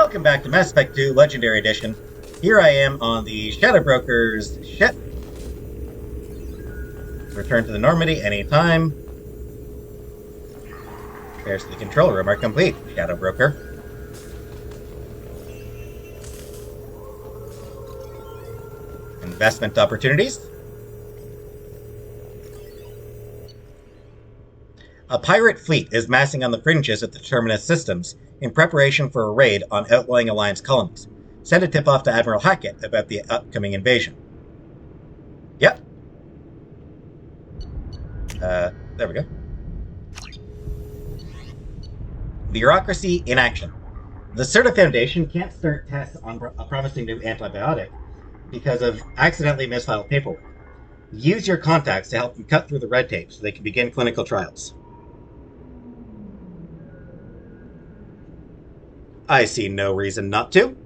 Welcome back to Mass Effect 2 Legendary Edition. Here I am on the Shadow Broker's ship. Return to the Normandy anytime. Repairs to the control room are complete, Shadow Broker. Investment opportunities. A pirate fleet is massing on the fringes of the Terminus systems in preparation for a raid on outlying Alliance colonies. Send a tip-off to Admiral Hackett about the upcoming invasion. Yep. There we go. Bureaucracy in action. The Certa Foundation can't start tests on a promising new antibiotic because of accidentally misfiled paperwork. Use your contacts to help them cut through the red tape so they can begin clinical trials. I see no reason not to.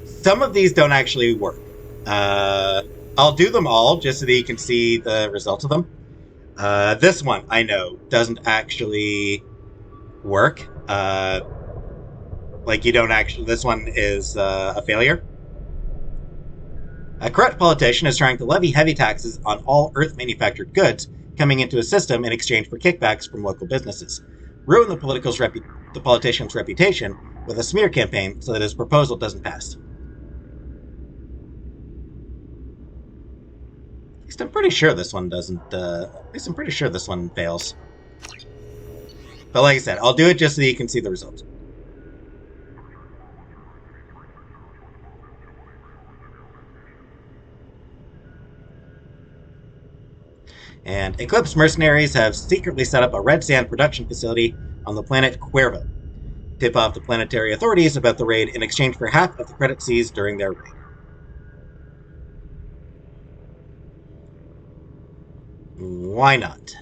Some of these don't actually work. I'll do them all just so that you can see the results of them. This one, I know, doesn't actually work. You don't actually... This one is a failure. A corrupt politician is trying to levy heavy taxes on all Earth-manufactured goods coming into a system in exchange for kickbacks from local businesses. Ruin the politician's reputation with a smear campaign so that his proposal doesn't pass. At least I'm pretty sure this one doesn't, at least I'm pretty sure this one fails. But like I said, I'll do it just so that you can see the results. And Eclipse mercenaries have secretly set up a red sand production facility on the planet Cuervo. Tip off the planetary authorities about the raid in exchange for half of the credit seized during their raid. Why not?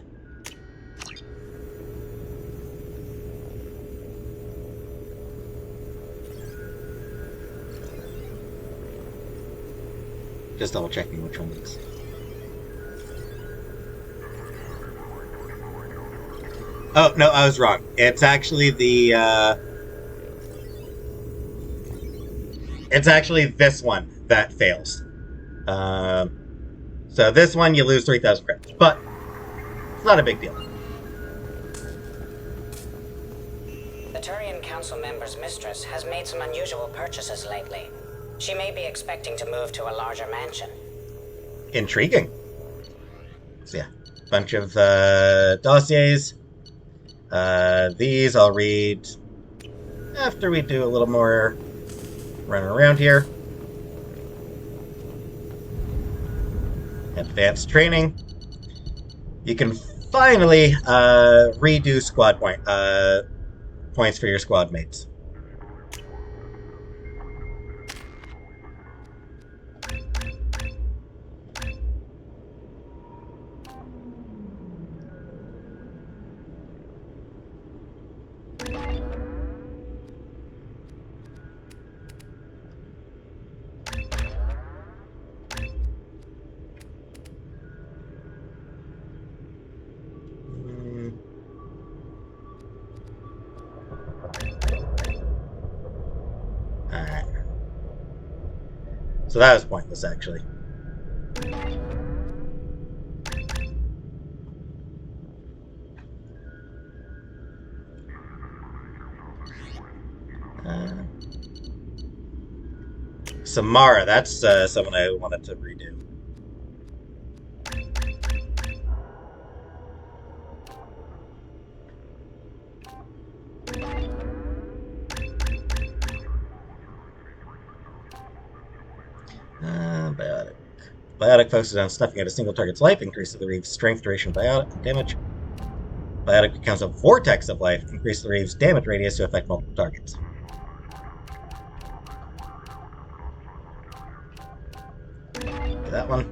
Just double checking which one it is. Oh, no, I was wrong. It's actually the, it's actually this one that fails. So this one, you lose 3,000 credits. But it's not a big deal. The Turian Council member's mistress has made some unusual purchases lately. She may be expecting to move to a larger mansion. Intriguing. So yeah, bunch of dossiers. These I'll read after we do a little more running around here. Advanced training. You can finally redo squad points for your squad mates. Alright. So that was pointless, actually. Samara, that's someone I wanted to redo. Biotic. Biotic focuses on snuffing out a single target's life, increases the Reeve's strength, duration, biotic, and damage. Biotic becomes a vortex of life, increases the Reeve's damage radius to affect multiple targets. That one.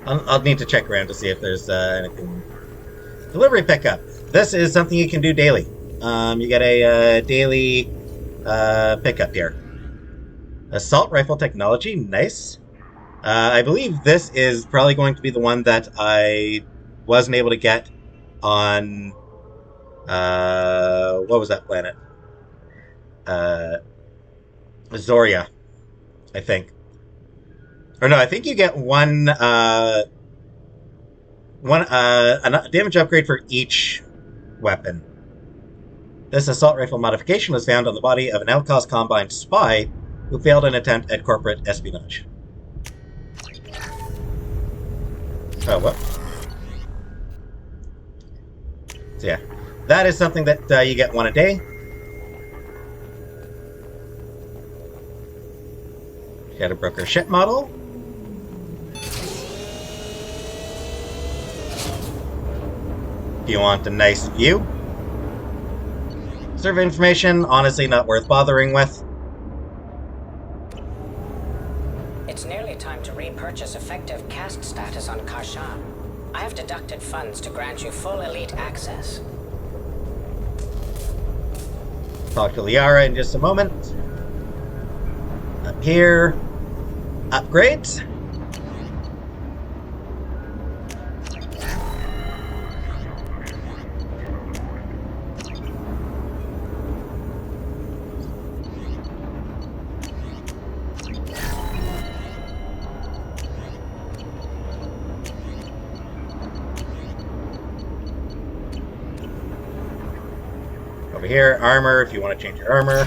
I'll need to check around to see if there's anything. Delivery pickup. This is something you can do daily. You get a daily pickup here. Assault rifle technology, nice. I believe this is probably going to be the one that I wasn't able to get on what was that planet? Zoria, I think. Or no, I think you get one a damage upgrade for each weapon. This assault rifle modification was found on the body of an outcast Combine spy who failed an attempt at corporate espionage. Oh, what? So yeah, that is something that you get one a day. Shadow Broker ship model. If you want a nice view. Survey information, honestly not worth bothering with. It's nearly time to repurchase effective caste status on Karshan. I have deducted funds to grant you full elite access. Talk to Liara in just a moment. Up here. Upgrades. Over here, armor, if you want to change your armor.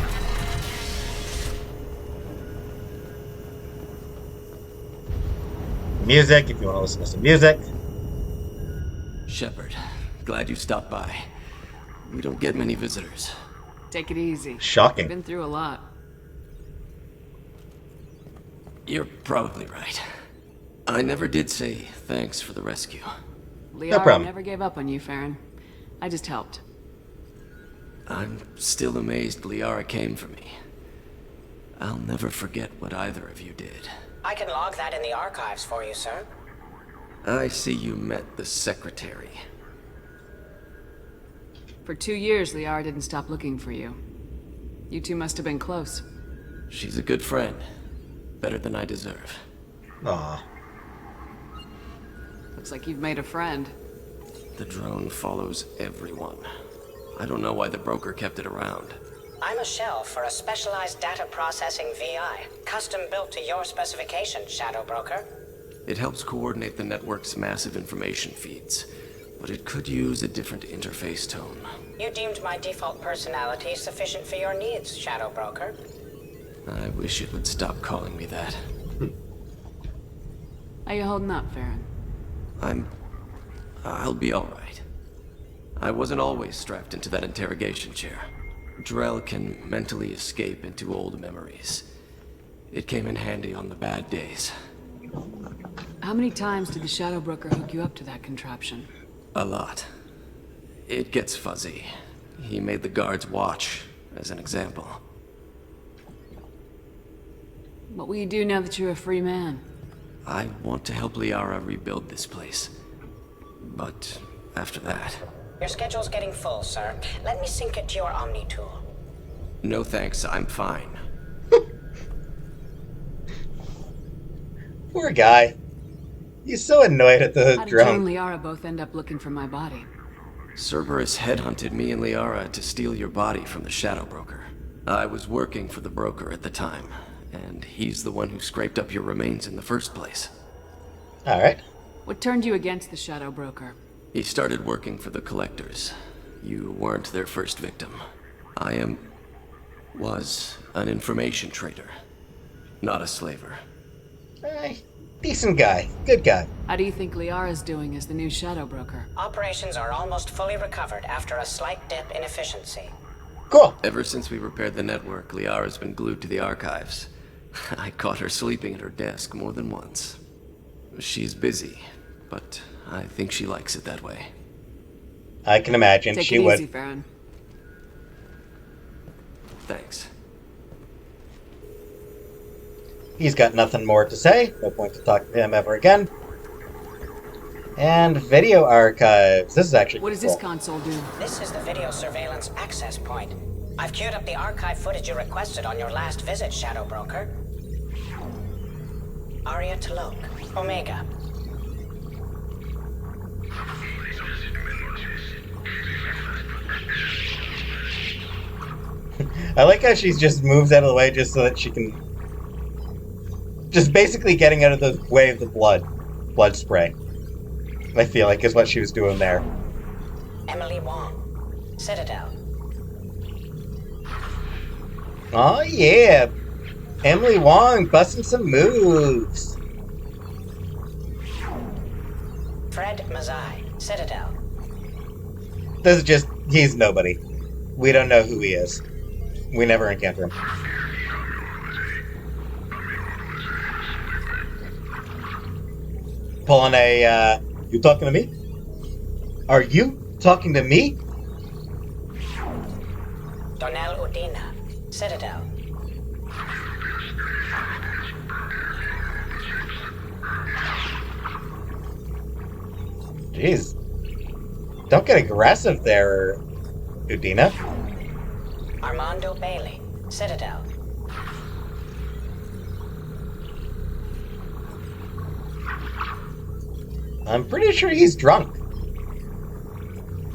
Music, if you want to listen to some music. Shepard, glad you stopped by. We don't get many visitors. Take it easy. Shocking. Been through a lot. You're probably right. I never did say thanks for the rescue. Liara problem. never gave up on you, Farron. I just helped. I'm still amazed Liara came for me. I'll never forget what either of you did. I can log that in the archives for you, sir. I see you met the secretary. For 2 years, Liara didn't stop looking for you. You two must have been close. She's a good friend. Better than I deserve. Aw. Looks like you've made a friend. The drone follows everyone. I don't know why the broker kept it around. I'm a shell for a specialized data processing VI, custom built to your specification, Shadow Broker. It helps coordinate the network's massive information feeds, but it could use a different interface tone. You deemed my default personality sufficient for your needs, Shadow Broker. I wish it would stop calling me that. How you holding up, Farron? I'll be alright. I wasn't always strapped into that interrogation chair. Drell can mentally escape into old memories. It came in handy on the bad days. How many times did the Shadow Broker hook you up to that contraption? A lot. It gets fuzzy. He made the guards watch, as an example. What will you do now that you're a free man? I want to help Liara rebuild this place. But after that... Your schedule's getting full, sir. Let me sync it to your Omni tool. No thanks, I'm fine. Poor guy. He's so annoyed at the How did you and drone. Liara both end up looking for my body? Cerberus headhunted me and Liara to steal your body from the Shadow Broker. I was working for the broker at the time, and he's the one who scraped up your remains in the first place. Alright. What turned you against the Shadow Broker? He started working for the Collectors. You weren't their first victim. I was an information trader, not a slaver. Decent guy. Good guy. How do you think Liara's doing as the new Shadow Broker? Operations are almost fully recovered after a slight dip in efficiency. Cool. Ever since we repaired the network, Liara's been glued to the archives. I caught her sleeping at her desk more than once. She's busy, but I think she likes it that way. I can imagine Take she it would. easy, Farron. Thanks. He's got nothing more to say. No point to talk to him ever again. And video archives. This is actually What does cool. this console do? This is the video surveillance access point. I've queued up the archive footage you requested on your last visit, Shadow Broker. Aria Talok, Omega. I like how she's just moves out of the way just so that she can... Just basically getting out of the way of the blood spray. I feel like is what she was doing there. Emily Wong, Citadel. Oh yeah, Emily Wong busting some moves. Fred Mazai, Citadel. This is just, he's nobody. We don't know who he is. We never encounter him. Pulling a, you talking to me? Are you talking to me? Donnell Udina, Citadel. Jeez. Don't get aggressive there, Udina. Armando Bailey, Citadel. I'm pretty sure he's drunk.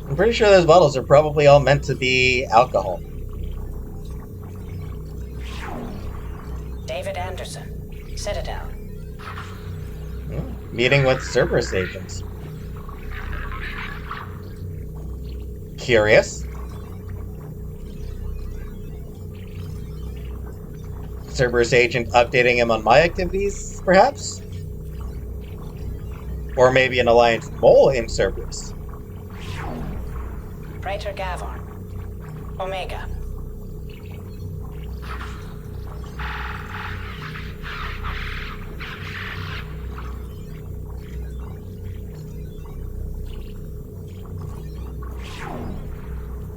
I'm pretty sure those bottles are probably all meant to be alcohol. David Anderson, Citadel. Meeting with Cerberus agents. Curious. Cerberus agent updating him on my activities, perhaps? Or maybe an Alliance mole in Cerberus. Praetor Gavon, Omega.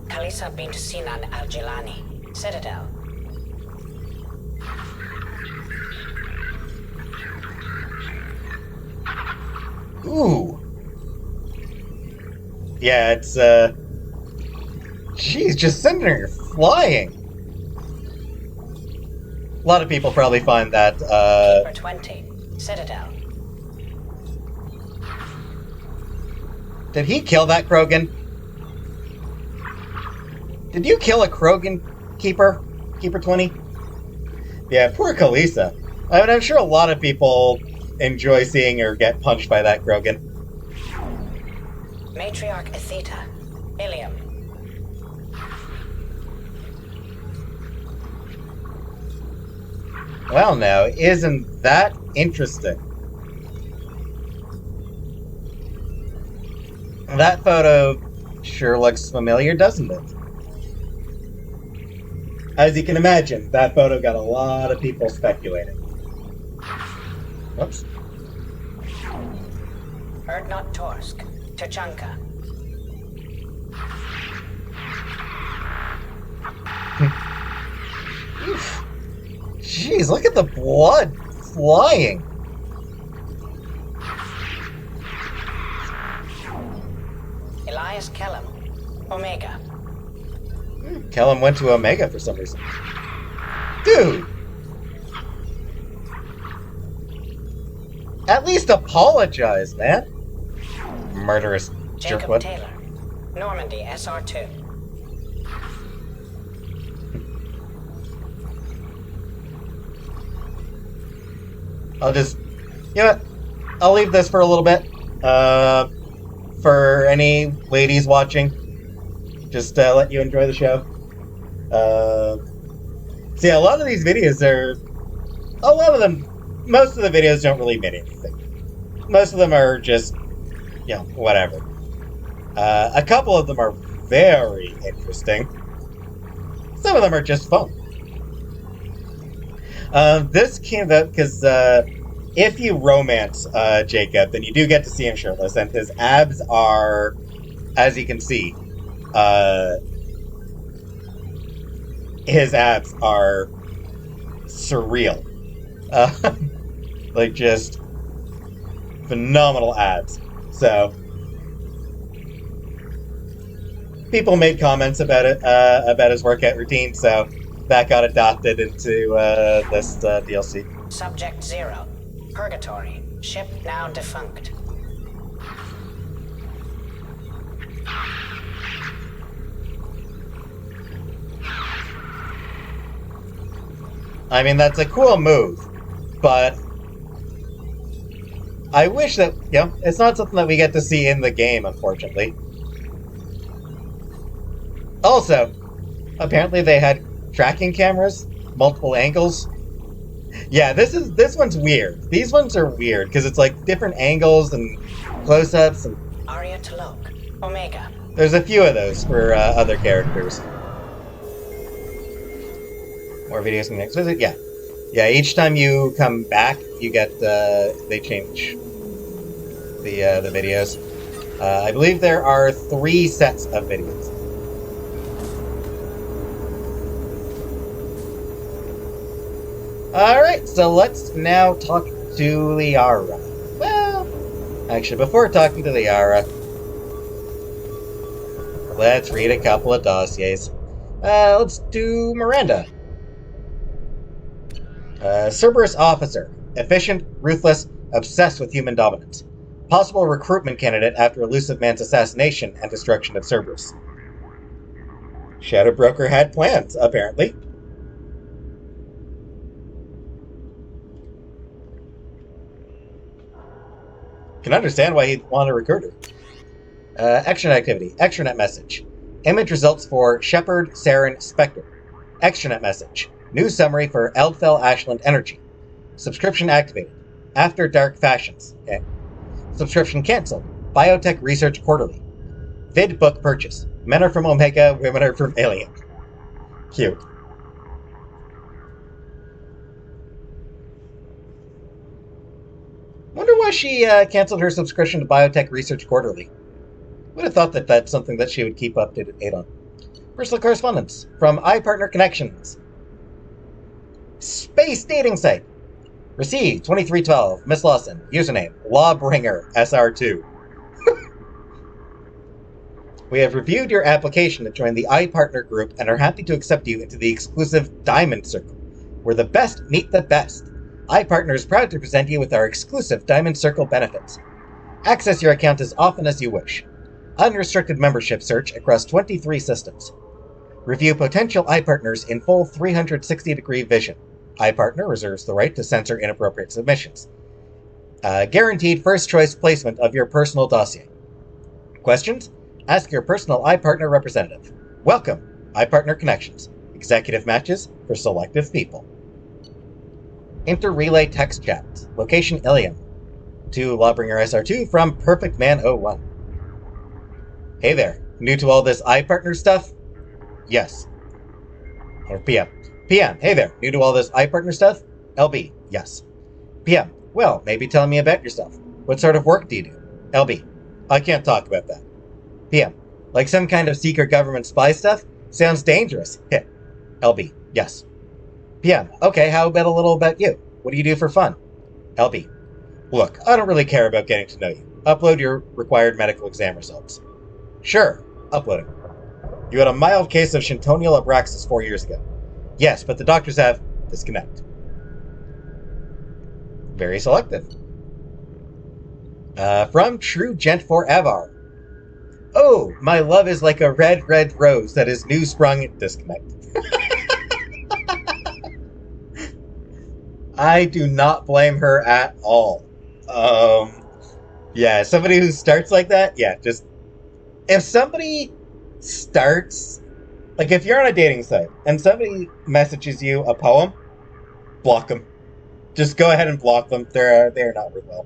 Kalisa bint Sinan Al-Jilani, Citadel. Ooh. Yeah, it's, Jeez, just sending her flying. A lot of people probably find that, Keeper 20, Citadel. Did he kill that Krogan? Did you kill a Krogan Keeper? Keeper 20? Yeah, poor Kalisa. I mean, I'm sure a lot of people enjoy seeing her get punched by that Krogan. Matriarch Atheta, Ilium. Well, now, isn't that interesting? That photo sure looks familiar, doesn't it? As you can imagine, that photo got a lot of people speculating. Whoops. Erdnot Torsk, Tuchanka. Jeez, look at the blood flying. Elias Kellum, Omega. Kellum went to Omega for some reason. Dude! At least apologize, man. Murderous Jacob jerkwood. Taylor, Normandy SR2. I'll just... You know what? I'll leave this for a little bit. For any ladies watching, just let you enjoy the show. So yeah, a lot of these videos are... A lot of them... Most of the videos don't really mean anything. Most of them are just... You know, whatever. A couple of them are very interesting. Some of them are just fun. This came out because if you romance Jacob, then you do get to see him shirtless, and his abs are, as you can see, his abs are surreal. Like, just phenomenal abs. So people made comments about it, about his workout routine, so that got adopted into this DLC. Subject 0. Purgatory. Ship now defunct. I mean, that's a cool move, but I wish that, it's not something that we get to see in the game, unfortunately. Also, apparently they had tracking cameras, multiple angles. Yeah, this one's weird. These ones are weird because it's like different angles and close-ups. And Aria Talok. Omega. there's a few of those for other characters. More videos in the next visit. Yeah. Each time you come back, you get they change the videos. I believe there are 3 sets of videos. Alright, so let's now talk to Liara. Well, actually, before talking to Liara, let's read a couple of dossiers. Let's do Miranda. Cerberus officer. Efficient, ruthless, obsessed with human dominance. Possible recruitment candidate after Elusive Man's assassination and destruction of Cerberus. Shadow Broker had plans, apparently. Can understand why he'd want to recruit her. Extranet activity. Extranet message. Image results for Shepard, Saren, Spectre. Extranet message. News summary for Eldfell Ashland Energy. Subscription activated. After Dark Fashions. Okay. Subscription cancelled. Biotech Research Quarterly. Vid book purchase. Men are from Omega, women are from Alien. Cute. Wonder why she canceled her subscription to Biotech Research Quarterly. Would have thought that that's something that she would keep up to date on. Personal correspondence from iPartner Connections. Space dating site. Received 2312. Miss Lawson. Username Lawbringer SR2. We have reviewed your application to join the iPartner group and are happy to accept you into the exclusive Diamond Circle, where the best meet the best. iPartner is proud to present you with our exclusive Diamond Circle benefits. Access your account as often as you wish. Unrestricted membership search across 23 systems. Review potential iPartners in full 360-degree vision. iPartner reserves the right to censor inappropriate submissions. Guaranteed first-choice placement of your personal dossier. Questions? Ask your personal iPartner representative. Welcome, iPartner Connections. Executive matches for selective people. Inter-relay text chat. Location Ilium. To Lawbringer SR2 from Perfect Man 01. Hey there. New to all this iPartner stuff? Yes. Or PM. PM. Hey there. New to all this iPartner stuff? LB. Yes. PM. Well, maybe tell me about yourself. What sort of work do you do? LB. I can't talk about that. PM. Like some kind of secret government spy stuff? Sounds dangerous. Hit. LB. Yes. PM. Okay, how about a little about you? What do you do for fun? LB. Look, I don't really care about getting to know you. Upload your required medical exam results. Sure. Uploading. You had a mild case of Shintonial abraxas 4 years ago. Yes, but the doctors have disconnect. Very selective. From True Gent for Avar. Oh, my love is like a red, red rose that is new sprung disconnect. I do not blame her at all. Yeah, somebody who starts like that, yeah, just... If somebody starts... Like, if you're on a dating site, and somebody messages you a poem, block them. Just go ahead and block them. They're not worth well.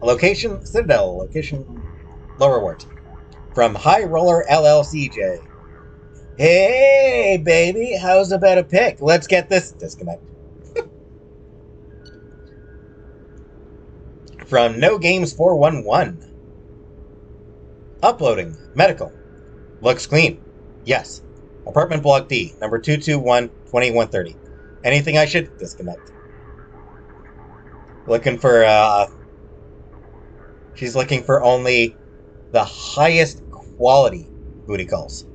Location, Citadel. Location, Lower Wart. From High Roller LLCJ. Hey, baby, how's about a pic? Let's get this disconnect. From No Games 411. Uploading. Medical. Looks clean. Yes. Apartment Block D, number 221-2130. Anything I should disconnect. Looking for, she's looking for only the highest quality booty calls.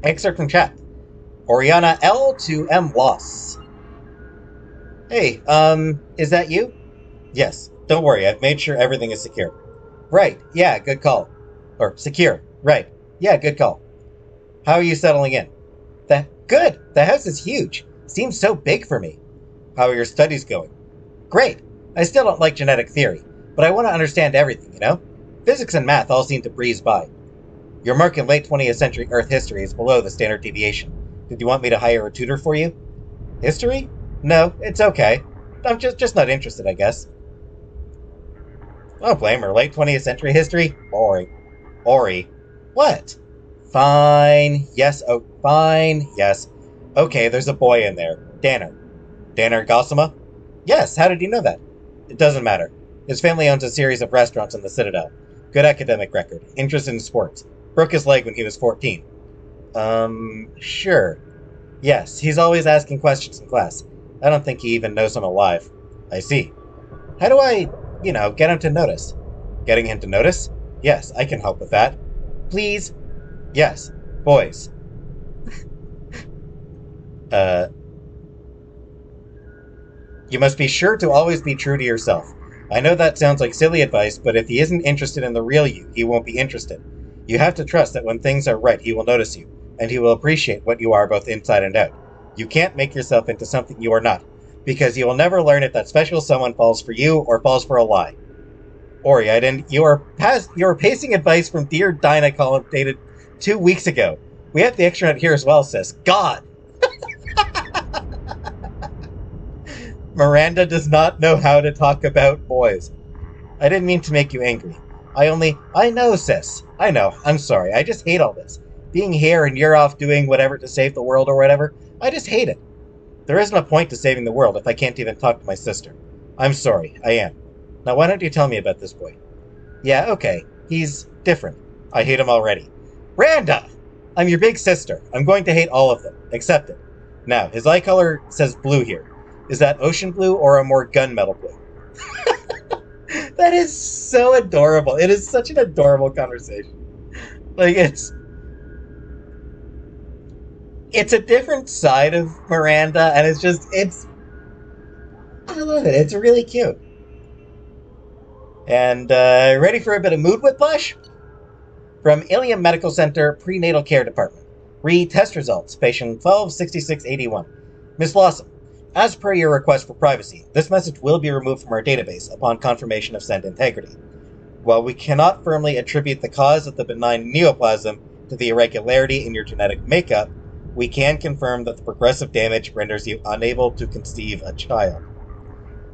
Excerpt from chat. Oriana L to M Loss. Hey, is that you? Yes, don't worry, I've made sure everything is secure. Right, yeah, good call. Or secure, right. Yeah, good call. How are you settling in? Good, the house is huge. Seems so big for me. How are your studies going? Great. I still don't like genetic theory, but I want to understand everything, you know? Physics and math all seem to breeze by. Your mark in late 20th century Earth history is below the standard deviation. Did you want me to hire a tutor for you? History? No, it's okay. I'm just not interested, I guess. I don't blame her. Late 20th century history? Boring. Ori. What? Fine. Yes. Oh, fine. Yes. Okay, there's a boy in there. Danner. Danner Gossama? Yes, how did you know that? It doesn't matter. His family owns a series of restaurants in the Citadel. Good academic record. Interested in sports. Broke his leg when he was 14. Sure. Yes, he's always asking questions in class. I don't think he even knows I'm alive. I see. How do I, get him to notice? Getting him to notice? Yes, I can help with that. Please? Yes. Boys. You must be sure to always be true to yourself. I know that sounds like silly advice, but if he isn't interested in the real you, he won't be interested. You have to trust that when things are right, he will notice you, and he will appreciate what you are both inside and out. You can't make yourself into something you are not, because you will never learn if that special someone falls for you or falls for a lie. Ori, you are pasting advice from Dear Dinah column dated 2 weeks ago. We have the extranet here as well, sis. God! Miranda does not know how to talk about boys. I didn't mean to make you angry. I know, sis. I know. I'm sorry. I just hate all this. Being here and you're off doing whatever to save the world or whatever. I just hate it. There isn't a point to saving the world if I can't even talk to my sister. I'm sorry. I am. Now why don't you tell me about this boy? Yeah, okay. He's different. I hate him already. Randa! I'm your big sister. I'm going to hate all of them. Accept it. Now, his eye color says blue here. Is that ocean blue or a more gunmetal blue? That is so adorable. It is such an adorable conversation. Like, it's a different side of Miranda, and I love it. It's really cute. And ready for a bit of mood whiplash? From Ilium Medical Center Prenatal Care Department. Read test results, patient 126681. Miss Lawson, as per your request for privacy, this message will be removed from our database upon confirmation of send integrity. While we cannot firmly attribute the cause of the benign neoplasm to the irregularity in your genetic makeup, we can confirm that the progressive damage renders you unable to conceive a child.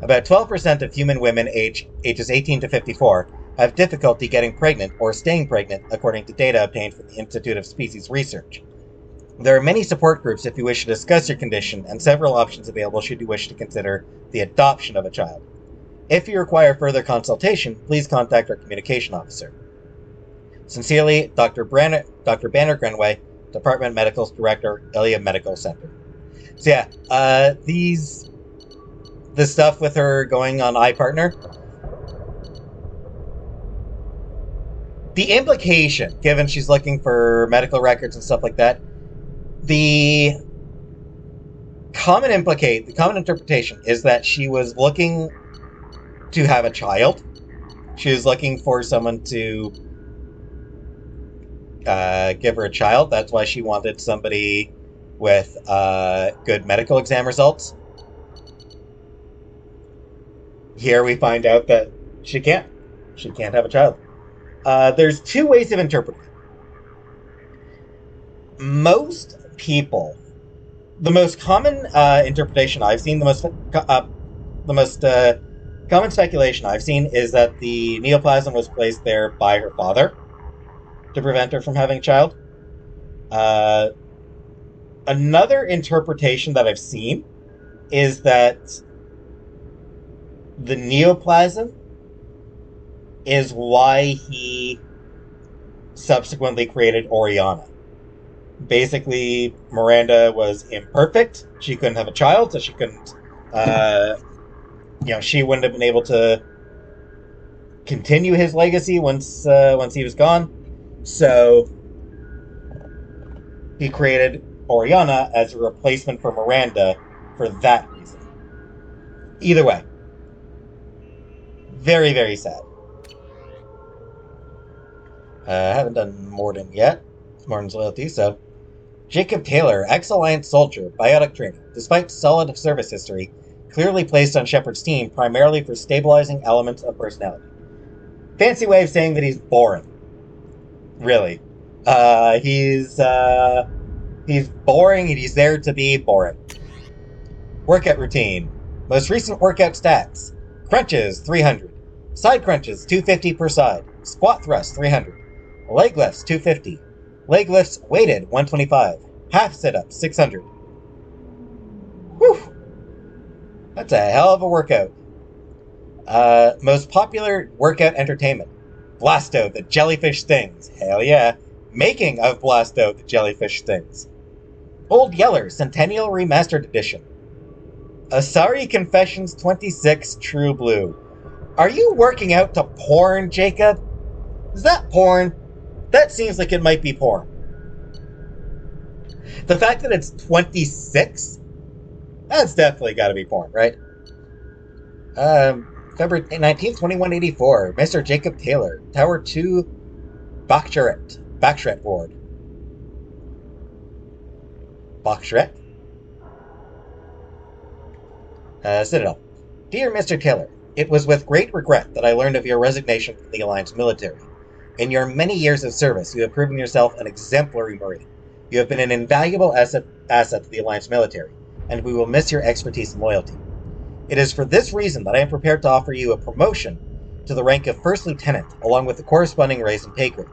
About 12% of human women ages 18 to 54 have difficulty getting pregnant or staying pregnant, according to data obtained from the Institute of Species Research. There are many support groups if you wish to discuss your condition, and several options available should you wish to consider the adoption of a child. If you require further consultation, please contact our communication officer. Sincerely, Dr. Banner Grenway, Department Medical Director, Ilium Medical Center. So yeah, the stuff with her going on iPartner, the implication, given she's looking for medical records and stuff like that, the common interpretation is that she was looking to have a child. She was looking for someone to give her a child. That's why she wanted somebody with good medical exam results. Here we find out that she can't. She can't have a child. There's two ways of interpreting it. Most people, the most common interpretation I've seen, the most common speculation I've seen is that the neoplasm was placed there by her father to prevent her from having a child. Another interpretation that I've seen is that the neoplasm is why he subsequently created Oriana. Basically, Miranda was imperfect. She couldn't have a child, so she couldn't She wouldn't have been able to continue his legacy once he was gone. So he created Oriana as a replacement for Miranda for that reason. Either way, very, very sad. I haven't done Morden yet. Morden's loyalty, so. Jacob Taylor, ex-Alliance soldier, biotic training. Despite solid service history, clearly placed on Shepard's team primarily for stabilizing elements of personality. Fancy way of saying that he's boring. Really. He's boring and he's there to be boring. Workout routine. Most recent workout stats. Crunches, 300. Side crunches, 250 per side. Squat thrust, 300. Leg lifts, 250. Leg lifts weighted, 125. Half sit-ups, 600. Whew. That's a hell of a workout. Most popular workout entertainment. Blasto, the jellyfish stings. Hell yeah. Making of Blasto, the jellyfish stings. Old Yeller, Centennial Remastered Edition. Asari Confessions 26 True Blue. Are you working out to porn, Jacob? Is that porn? That seems like it might be porn. The fact that it's 26? That's definitely got to be porn, right? February 19th, 2184. Mr. Jacob Taylor. Tower 2, Bakshret Ward. Bakshret? Citadel. Dear Mr. Taylor, it was with great regret that I learned of your resignation from the Alliance military. In your many years of service, you have proven yourself an exemplary Marine. You have been an invaluable asset to the Alliance military, and we will miss your expertise and loyalty. It is for this reason that I am prepared to offer you a promotion to the rank of First Lieutenant, along with the corresponding raise and pay grade.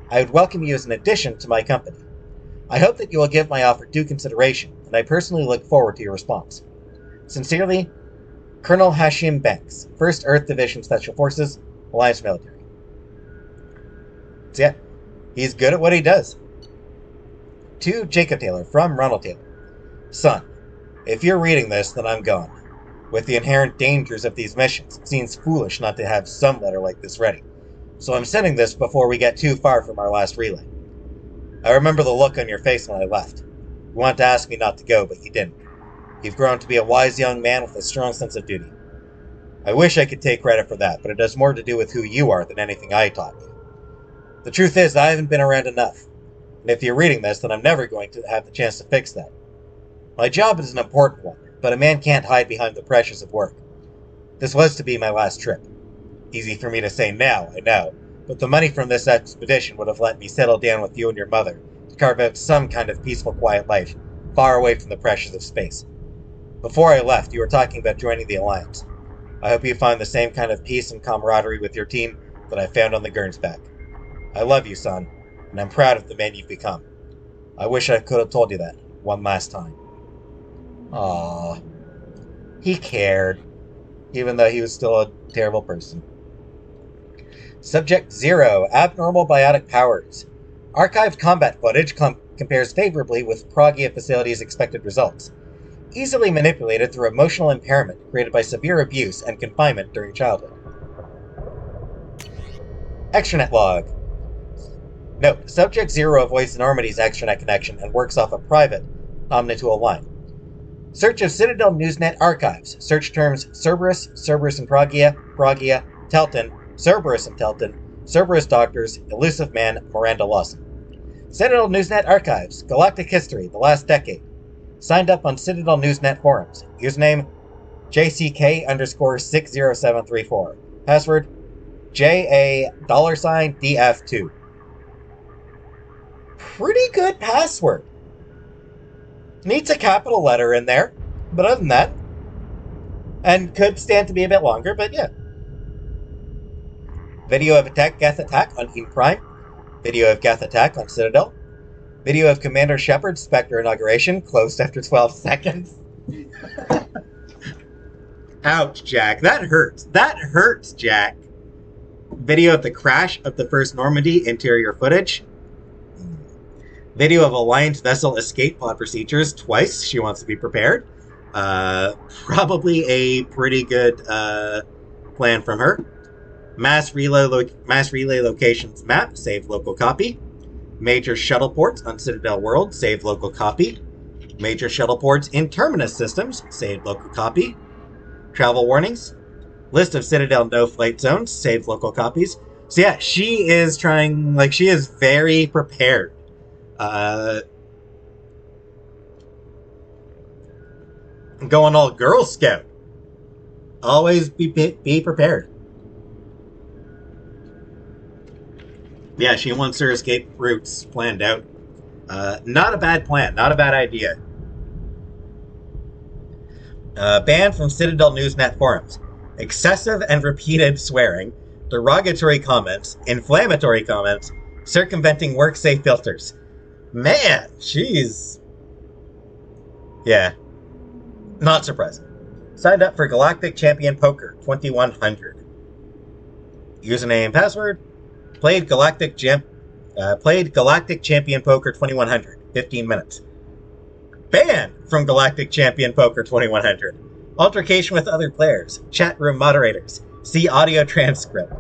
I would welcome you as an addition to my company. I hope that you will give my offer due consideration, and I personally look forward to your response. Sincerely, Colonel Hashim Banks, 1st Earth Division Special Forces, Alliance Military. So yeah, he's good at what he does. To Jacob Taylor, from Ronald Taylor. Son, if you're reading this, then I'm gone. With the inherent dangers of these missions, it seems foolish not to have some letter like this ready. So I'm sending this before we get too far from our last relay. I remember the look on your face when I left. You wanted to ask me not to go, but you didn't. You've grown to be a wise young man with a strong sense of duty. I wish I could take credit for that, but it has more to do with who you are than anything I taught you. The truth is, I haven't been around enough. And if you're reading this, then I'm never going to have the chance to fix that. My job is an important one, but a man can't hide behind the pressures of work. This was to be my last trip. Easy for me to say now, I know, but the money from this expedition would have let me settle down with you and your mother to carve out some kind of peaceful, quiet life, far away from the pressures of space. Before I left, you were talking about joining the Alliance. I hope you find the same kind of peace and camaraderie with your team that I found on the Gernsback. I love you, son, and I'm proud of the man you've become. I wish I could have told you that one last time. Aww. He cared, even though he was still a terrible person. Subject 0, Abnormal Biotic Powers. Archived combat footage compares favorably with Pragia Facility's expected results. Easily manipulated through emotional impairment created by severe abuse and confinement during childhood. Extranet log. Note, Subject 0 avoids Normandy's extranet connection and works off a private omnitool line. Search of Citadel Newsnet archives. Search terms Cerberus, Cerberus and Pragia, Pragia, Telton, Cerberus and Telton, Cerberus Doctors, Elusive Man, Miranda Lawson. Citadel Newsnet archives. Galactic History, the last decade. Signed up on Citadel Newsnet forums. Username JCK_60734. Password JA$DF2. Pretty good password. Needs a capital letter in there, but other than that, and could stand to be a bit longer, but yeah. Video of Geth attack on Eden Prime. Video of Geth attack on Citadel. Video of Commander Shepard's Spectre inauguration, closed after 12 seconds. Ouch, Jack. That hurts. That hurts, Jack. Video of the crash of the first Normandy interior footage. Video of Alliance vessel escape pod procedures, twice. She wants to be prepared. Probably a pretty good plan from her. Mass relay locations map, save local copy. Major shuttle ports on Citadel World, save local copy. Major shuttle ports in Terminus systems, save local copy. Travel warnings. List of Citadel no-flight zones, save local copies. So yeah, she is trying, like, she is very prepared. Going all Girl Scout. Always be prepared. Yeah, she wants her escape routes planned out. Not a bad plan, not a bad idea. Banned from Citadel Newsnet forums. Excessive and repeated swearing, derogatory comments, inflammatory comments, circumventing work-safe filters. Man, she's... Yeah. Not surprising. Signed up for Galactic Champion Poker 2100. Username and password. Played Galactic Champion Poker 2100. 15 minutes. Banned from Galactic Champion Poker 2100. Altercation with other players. Chat room moderators. See audio transcript.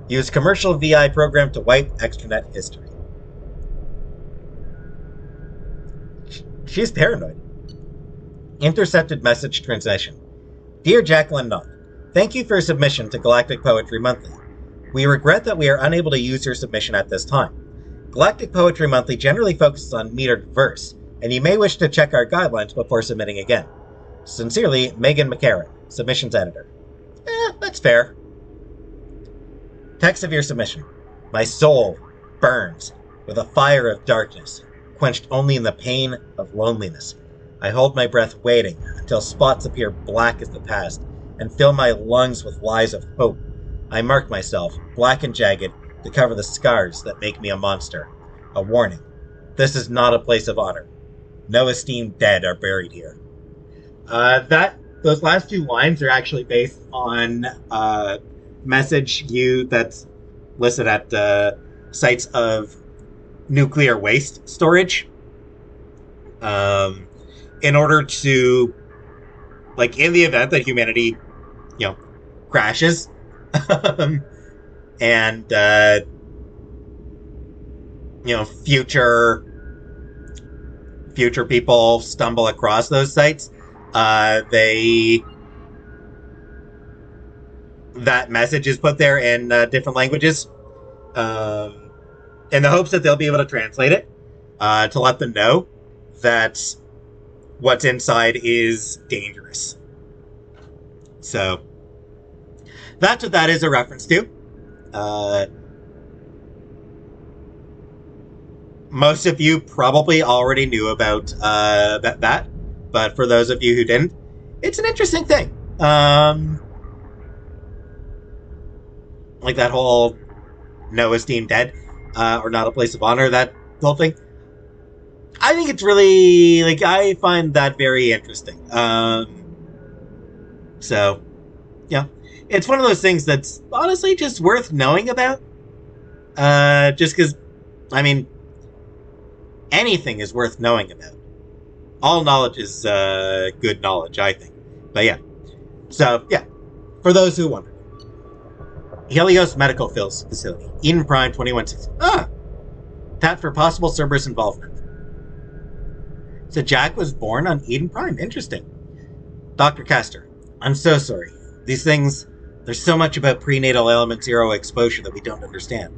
Use commercial VI program to wipe extranet history. She's paranoid. Intercepted message transmission. Dear Jacqueline Knott, thank you for your submission to Galactic Poetry Monthly. We regret that we are unable to use your submission at this time. Galactic Poetry Monthly generally focuses on metered verse, and you may wish to check our guidelines before submitting again. Sincerely, Megan McCarran, submissions editor. That's fair. Text of your submission. My soul burns with a fire of darkness, quenched only in the pain of loneliness. I hold my breath waiting until spots appear black as the past and fill my lungs with lies of hope. I mark myself, black and jagged, to cover the scars that make me a monster. A warning. This is not a place of honor. No esteemed dead are buried here. Those last two lines are actually based on message that's listed at sites of nuclear waste storage. In order to, like, in the event that humanity, crashes, and, future people stumble across those sites, that message is put there in different languages, in the hopes that they'll be able to translate it, to let them know that what's inside is dangerous. So that's what that is a reference to. Most of you probably already knew about that, but for those of you who didn't, it's an interesting thing. Like that whole no esteemed dead, or not a place of honor, that whole thing. I think it's really, I find that very interesting. So, yeah. It's one of those things that's honestly just worth knowing about. Just because, anything is worth knowing about. All knowledge is good knowledge, I think. But yeah. So, yeah. For those who wonder. Helios Medical Facility. Eden Prime 216. Tapped for possible Cerberus involvement. So Jack was born on Eden Prime. Interesting. Dr. Castor, I'm so sorry. These things, there's so much about prenatal element zero exposure that we don't understand.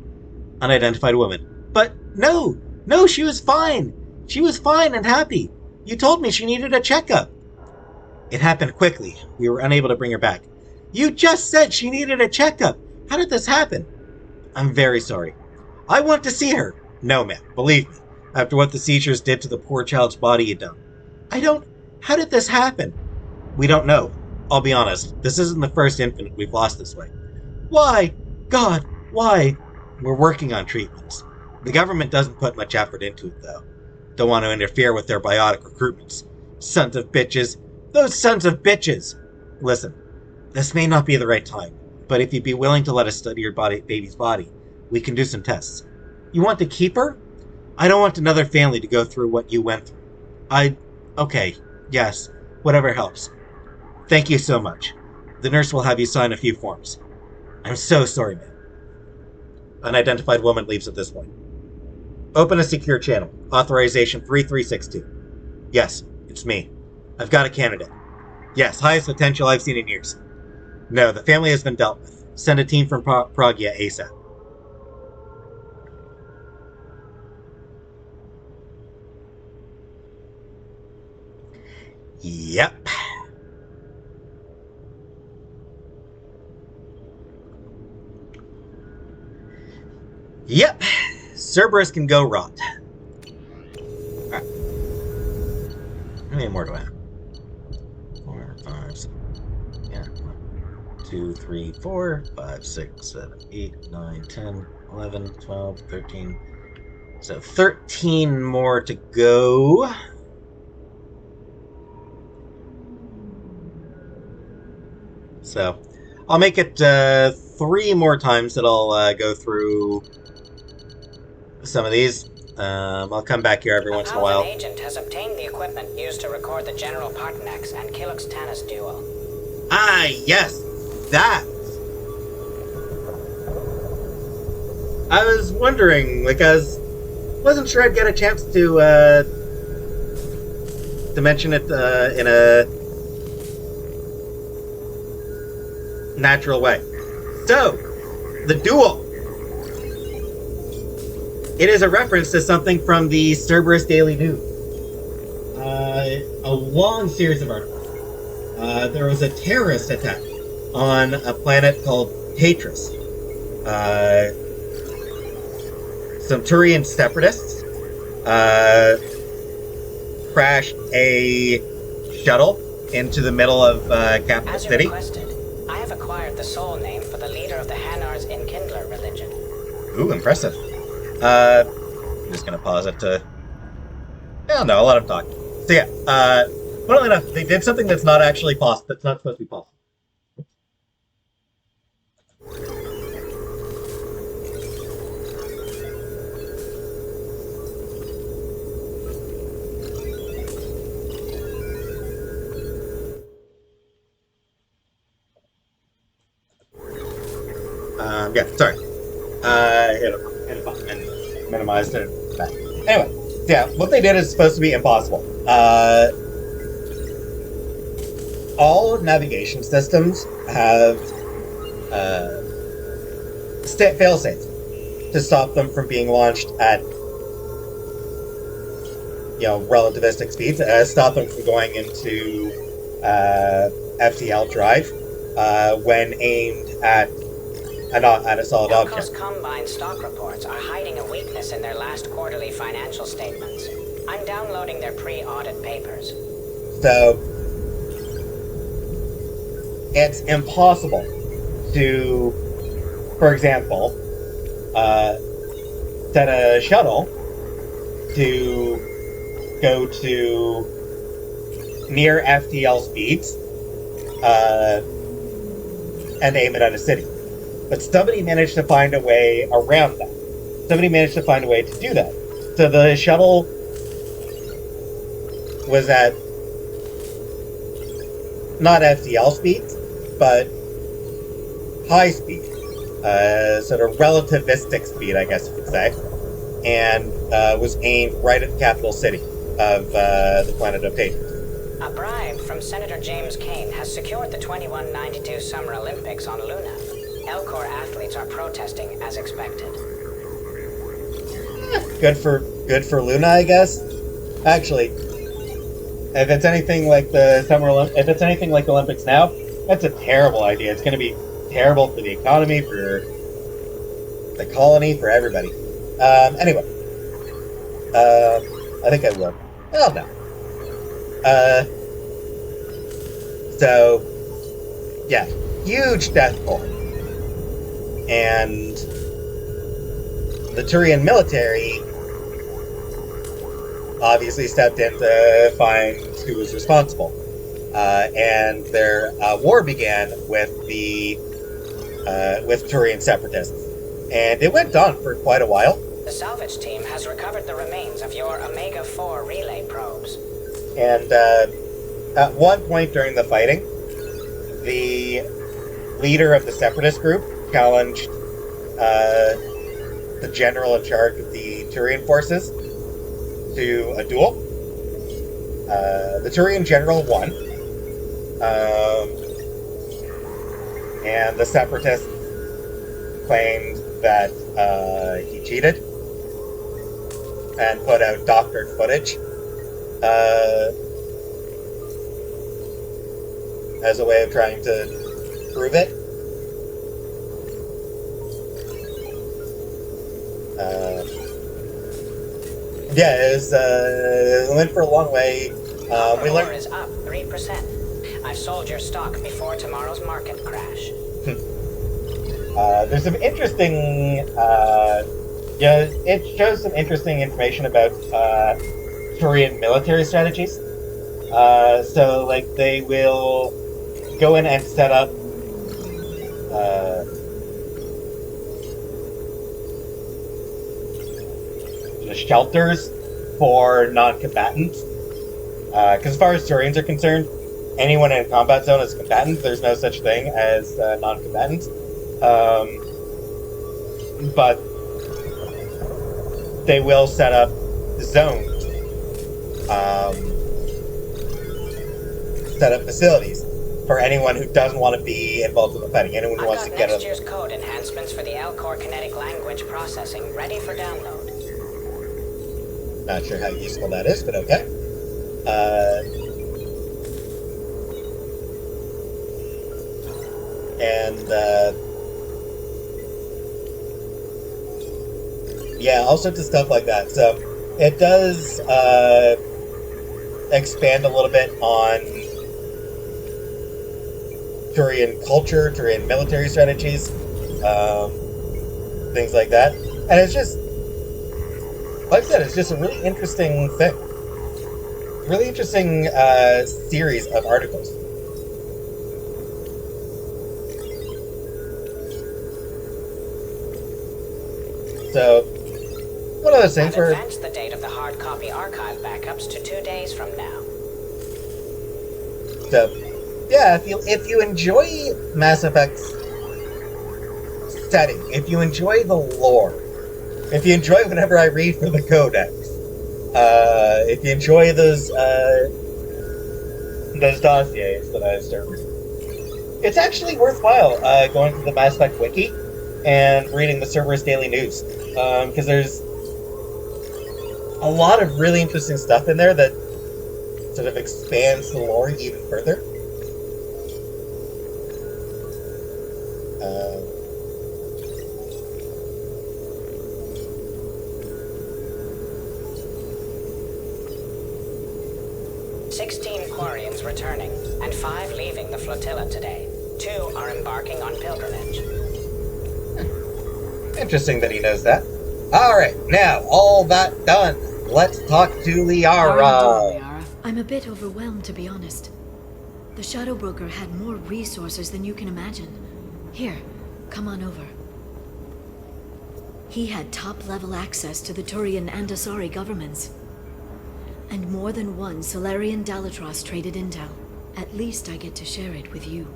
Unidentified woman. But no, she was fine. She was fine and happy. You told me she needed a checkup. It happened quickly. We were unable to bring her back. You just said she needed a checkup. How did this happen? I'm very sorry. I want to see her. No, ma'am. Believe me. After what the seizures did to the poor child's body you done. How did this happen? We don't know. I'll be honest. This isn't the first infant we've lost this way. Why? God, why? We're working on treatments. The government doesn't put much effort into it, though. Don't want to interfere with their biotic recruitments. Sons of bitches. Those sons of bitches. Listen, this may not be the right time, but if you'd be willing to let us study your baby's body, we can do some tests. You want to keep her? I don't want another family to go through what you went through. Okay, yes, Whatever helps. Thank you so much. The nurse will have you sign a few forms. I'm so sorry, ma'am. Unidentified woman leaves at this point. Open a secure channel. Authorization 3362. Yes, it's me. I've got a candidate. Yes, highest potential I've seen in years. No, the family has been dealt with. Send a team from Pragia ASAP. Yep. Yep. Cerberus can go rot. Alright. How many more do I have? 4, 5, 6. Yeah. 1, 2, 3, 4, 5, 6, 7, 8, 9, 10, 11, 12, 13. So 13 more to go. So I'll make it 3 more times that I'll go through some of these. I'll come back here every once in a while. An agent has obtained the equipment used to record the General Partanax and Kilix Tanis duel. Ah, yes, that. I was wondering, because wasn't sure I'd get a chance to mention it in a natural way. So, the duel. It is a reference to something from the Cerberus Daily News. A long series of articles. There was a terrorist attack on a planet called Tatris. Some Turian separatists crashed a shuttle into the middle of Capital As you City. requested, I have acquired the soul name for the leader of the Hanar's Inkindler religion. Ooh, impressive. I'm just gonna pause it to... I don't know, a lot of talk. So yeah, funnily enough, they did something that's not actually possible. That's not supposed to be possible. Yeah, sorry. Hit a button and minimized it. Anyway, so yeah, what they did is supposed to be impossible. All navigation systems have fail-safes to stop them from being launched at relativistic speeds. Stop them from going into FTL drive when aimed at a solid object. Combine stock reports are hiding a weakness in their last quarterly financial statements. I'm downloading their pre-audit papers. So, it's impossible to, for example, set a shuttle to go to near FTL speeds and aim it at a city. But somebody managed to find a way around that. Somebody managed to find a way to do that. So the shuttle was at not FTL speeds, but high speed. Sort of relativistic speed, I guess you could say. And was aimed right at the capital city of the planet of Tatris. A bribe from Senator James Kane has secured the 2192 Summer Olympics on Luna. Elcor athletes are protesting as expected. Good for Luna, I guess. Actually, if it's anything like the Olympics now, that's a terrible idea. It's going to be terrible for the economy, for the colony, for everybody. Anyway, I think I will. Oh no. So, yeah, huge death toll. And the Turian military obviously stepped in to find who was responsible. And their war began with Turian separatists. And it went on for quite a while. The salvage team has recovered the remains of your Omega-4 relay probes. And At one point during the fighting, the leader of the separatist group challenged the general in charge of the Turian forces to a duel. The Turian general won, and the separatists claimed that he cheated and put out doctored footage as a way of trying to prove it. It went for a long way. We learned is up 3%. I've sold your stock before tomorrow's market crash. There's some interesting, it shows some interesting information about Turian military strategies. So, like, they will go in and set up shelters for non-combatants. Because as far as Turians are concerned, anyone in a combat zone is a combatant. There's no such thing as non-combatants. But they will set up zones, set up facilities for anyone who doesn't want to be involved in the fighting. Anyone who wants to get next year's code enhancements for the Alcor kinetic language processing ready for download. Not sure how useful that is, but okay. All sorts of stuff like that. So it does expand a little bit on Turian culture, Turian military strategies, things like that. And it's just, like I said, it's just a really interesting thing. Really interesting series of articles. So, one of those things where... I've advanced the date of the hard copy archive backups to 2 days from now. So, yeah, if you enjoy Mass Effect's setting, if you enjoy the lore, if you enjoy whatever I read for the Codex, if you enjoy those dossiers that I started reading, it's actually worthwhile going to the Mass Effect Wiki and reading the Cerberus Daily News, because there's a lot of really interesting stuff in there that sort of expands the lore even further. 16 Quarians returning, and 5 leaving the flotilla today. 2 are embarking on pilgrimage. Interesting that he knows that. Alright, now, all that done, let's talk to Liara. How are you doing, Liara? I'm a bit overwhelmed, to be honest. The Shadow Broker had more resources than you can imagine. Here, come on over. He had top-level access to the Turian and Asari governments. And more than one Solarian Dalatros traded intel. At least I get to share it with you.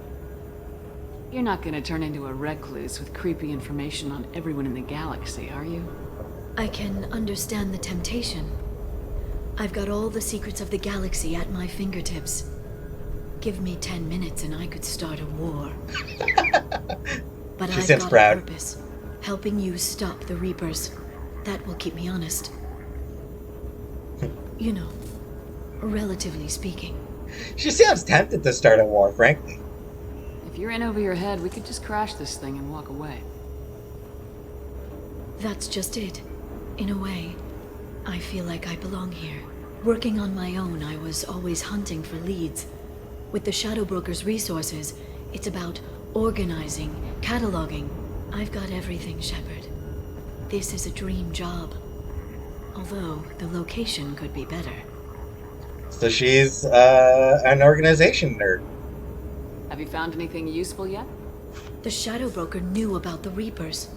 You're not gonna turn into a recluse with creepy information on everyone in the galaxy, are you? I can understand the temptation. I've got all the secrets of the galaxy at my fingertips. Give me 10 minutes and I could start a war. But I've got proud. a purpose. Helping you stop the Reapers. That will keep me honest. You know, relatively speaking. She sounds tempted to start a war, frankly. If you're in over your head, we could just crash this thing and walk away. That's just it. In a way, I feel like I belong here. Working on my own, I was always hunting for leads. With the Shadow Broker's resources, it's about organizing, cataloging. I've got everything, Shepard. This is a dream job. Although, the location could be better. So she's an organization nerd. Have you found anything useful yet? The Shadow Broker knew about the Reapers.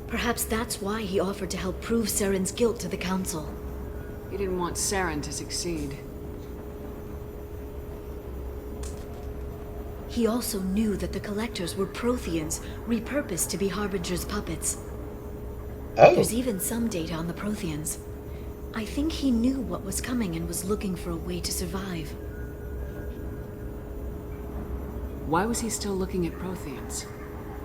Perhaps that's why he offered to help prove Saren's guilt to the Council. He didn't want Saren to succeed. He also knew that the collectors were Protheans, repurposed to be Harbinger's puppets. Oh. There's even some data on the Protheans. I think he knew what was coming and was looking for a way to survive. Why was he still looking at Protheans?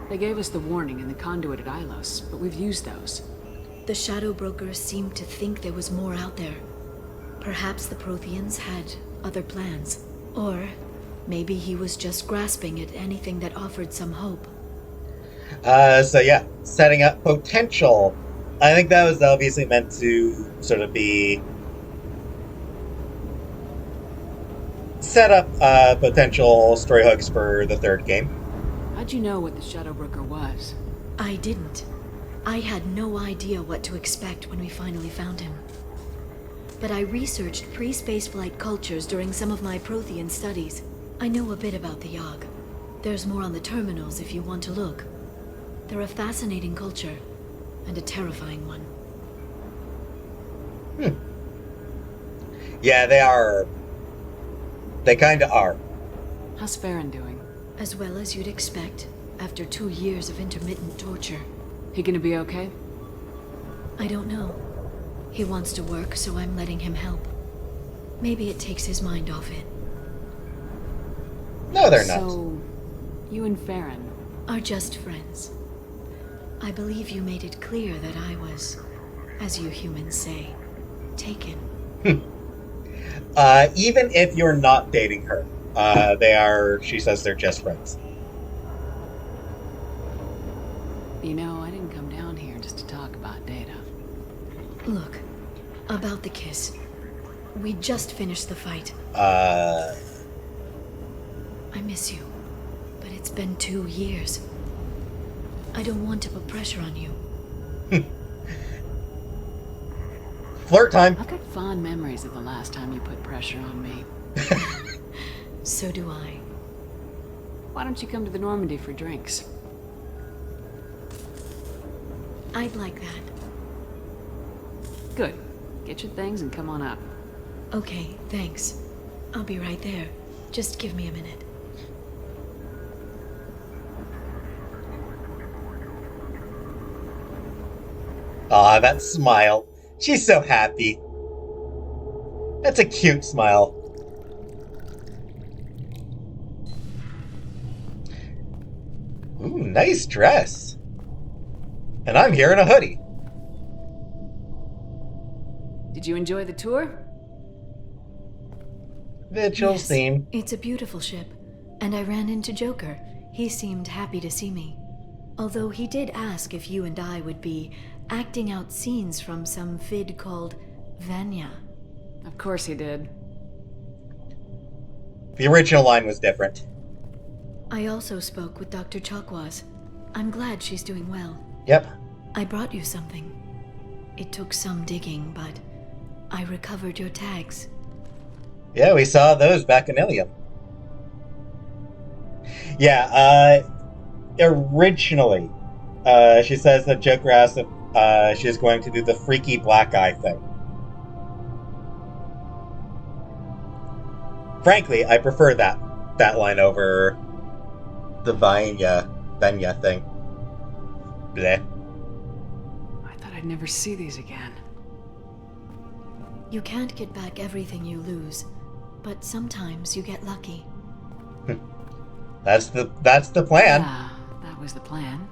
They gave us the warning in the conduit at Ilos, but we've used those. The Shadow Brokers seemed to think there was more out there. Perhaps the Protheans had other plans. Or maybe he was just grasping at anything that offered some hope. So yeah, setting up potential. I think that was obviously meant to sort of be set up potential story hooks for the third game. How'd you know what the Shadow Broker was? I didn't. I had no idea what to expect when we finally found him. But I researched pre-spaceflight cultures during some of my Prothean studies. I know a bit about the Yogg. There's more on the terminals if you want to look. They're a fascinating culture, and a terrifying one. Yeah, they are. They kinda are. How's Farron doing? As well as you'd expect, after 2 years of intermittent torture. He gonna be okay? I don't know. He wants to work, so I'm letting him help. Maybe it takes his mind off it. No, they're not. So, you and Farron Are just friends. I believe you made it clear that I was, as you humans say, taken. Even if you're not dating her, they are, she says they're just friends. You know, I didn't come down here just to talk about Data. Look, about the kiss. We just finished the fight. I miss you, but it's been 2 years. I don't want to put pressure on you. Flirt time. I've got fond memories of the last time you put pressure on me. So do I. Why don't you come to the Normandy for drinks? I'd like that. Good. Get your things and come on up. Okay, thanks. I'll be right there. Just give me a minute. Aw, that smile. She's so happy. That's a cute smile. Ooh, nice dress. And I'm here in a hoodie. Did you enjoy the tour? Vigil's theme. It's a beautiful ship. And I ran into Joker. He seemed happy to see me. Although he did ask if you and I would be acting out scenes from some vid called Vanya. Of course he did. The original line was different. I also spoke with Dr. Chakwas. I'm glad she's doing well. Yep. I brought you something. It took some digging, but I recovered your tags. Yeah, we saw those back in Ilium. Yeah, originally, she says that Joker asked if she's going to do the freaky black eye thing. Frankly, I prefer that line over the Vanya thing. Bleh. I thought I'd never see these again. You can't get back everything you lose, but sometimes you get lucky. That's the plan. Yeah, that was the plan.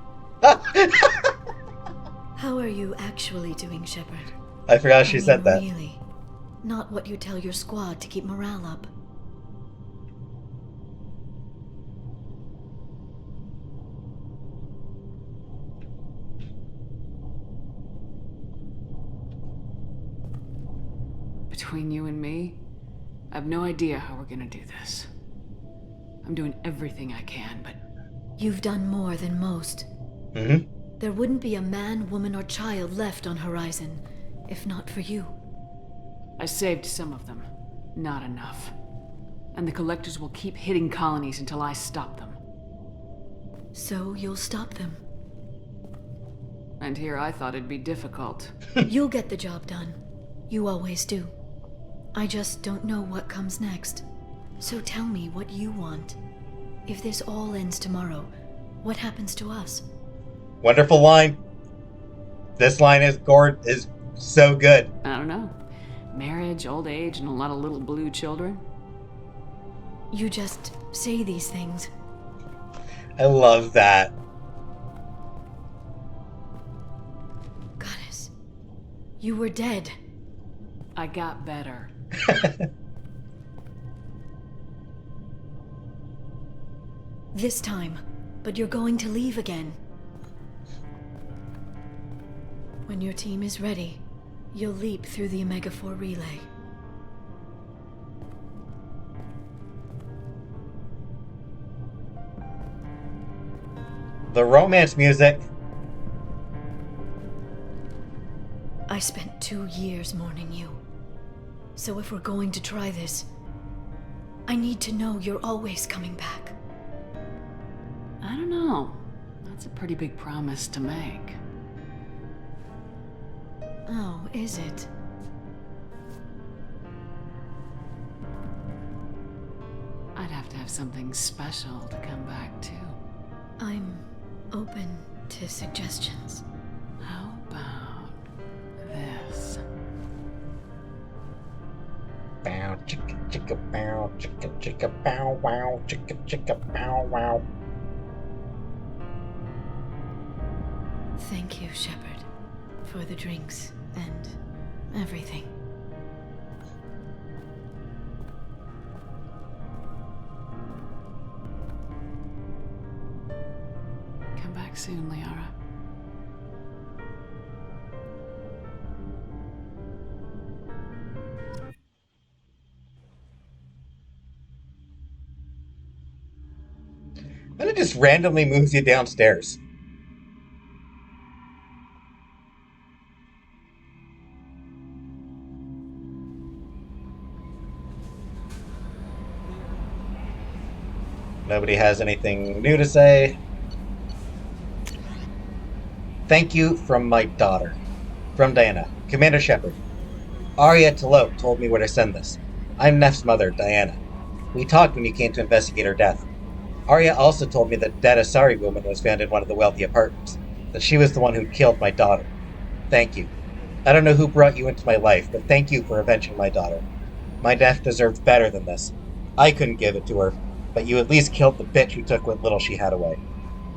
How are you actually doing, Shepard? I forgot she said that. Really? Not what you tell your squad to keep morale up. Between you and me, I have no idea how we're gonna do this. I'm doing everything I can, but... You've done more than most. Mm-hmm. There wouldn't be a man, woman, or child left on Horizon, if not for you. I saved some of them. Not enough. And the Collectors will keep hitting colonies until I stop them. So you'll stop them. And here I thought it'd be difficult. You'll get the job done. You always do. I just don't know what comes next. So tell me what you want. If this all ends tomorrow, what happens to us? Wonderful line. This line is so good. I don't know. Marriage, old age, and a lot of little blue children? You just say these things. I love that. Goddess, you were dead. I got better. This time, but you're going to leave again. When your team is ready, you'll leap through the Omega-4 relay. The romance music. I spent 2 years mourning you. So if we're going to try this, I need to know you're always coming back. I don't know. That's a pretty big promise to make. Oh, is it? I'd have to have something special to come back to. I'm open to suggestions. How about this? Bow, chicka, chicka, bow, chicka, chicka, bow, wow, chicka, chicka, bow, wow. Thank you, Shepard, for the drinks and everything. Come back soon, Liara. Then it just randomly moves you downstairs. Nobody has anything new to say. Thank you from my daughter. From Diana. Commander Shepard. Arya Talope told me where to send this. I'm Neff's mother, Diana. We talked when you came to investigate her death. Arya also told me that dead Asari woman was found in one of the wealthy apartments. That she was the one who killed my daughter. Thank you. I don't know who brought you into my life, but thank you for avenging my daughter. My Neff deserved better than this. I couldn't give it to her, but you at least killed the bitch who took what little she had away.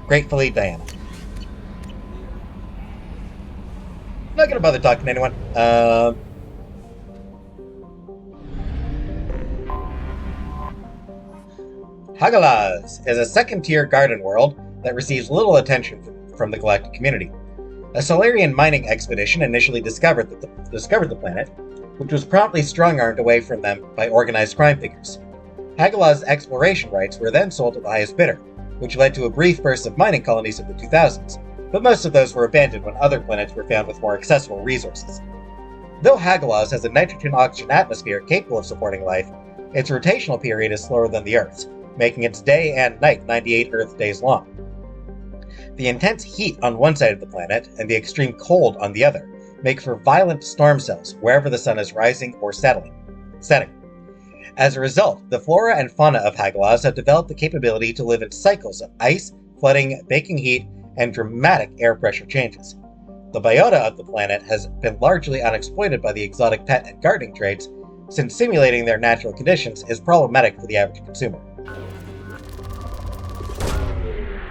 Gratefully, Diana. Not gonna bother talking to anyone. Hagalaz is a second-tier garden world that receives little attention from the galactic community. A Solarian mining expedition initially discovered the planet, which was promptly strong-armed away from them by organized crime figures. Hagalaz's exploration rights were then sold to the highest bidder, which led to a brief burst of mining colonies in the 2000s, but most of those were abandoned when other planets were found with more accessible resources. Though Hagalaz has a nitrogen-oxygen atmosphere capable of supporting life, its rotational period is slower than the Earth's, making its day and night 98 Earth days long. The intense heat on one side of the planet and the extreme cold on the other make for violent storm cells wherever the sun is rising or setting. As a result, the flora and fauna of Hagalaz have developed the capability to live in cycles of ice, flooding, baking heat, and dramatic air pressure changes. The biota of the planet has been largely unexploited by the exotic pet and gardening trades, since simulating their natural conditions is problematic for the average consumer.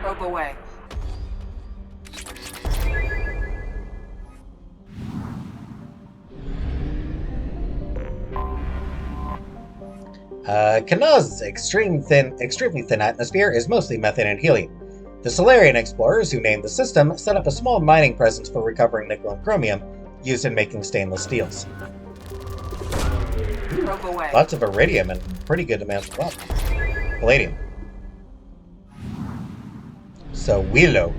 Probe away. Kanaz's extremely thin atmosphere is mostly methane and helium. The Solarian explorers who named the system set up a small mining presence for recovering nickel and chromium used in making stainless steels. Probe away. Lots of iridium and pretty good amounts of palladium. So Willow.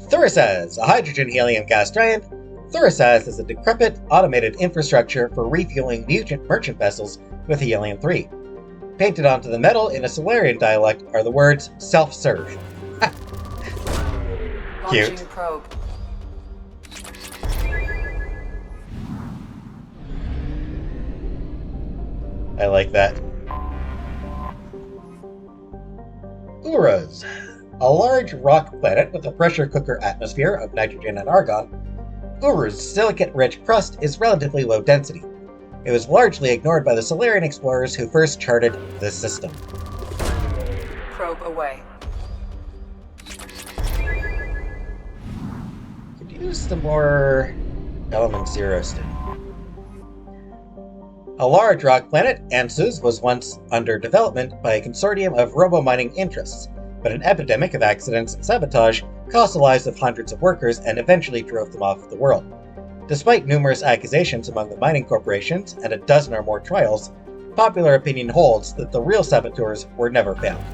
Thurisaz, a hydrogen-helium gas giant. Thurisaz is a decrepit, automated infrastructure for refueling merchant vessels with helium-3. Painted onto the metal in a Solarian dialect are the words self-serve. Cute. Launching probe. I like that. Uras. A large rock planet with a pressure cooker atmosphere of nitrogen and argon, Uru's silicate-rich crust is relatively low density. It was largely ignored by the Solarian explorers who first charted the system. Probe away. Could use some more Element Zero still. A large rock planet, Ansuz, was once under development by a consortium of robo-mining interests, but an epidemic of accidents and sabotage cost the lives of hundreds of workers and eventually drove them off the world. Despite numerous accusations among the mining corporations and a dozen or more trials, popular opinion holds that the real saboteurs were never found.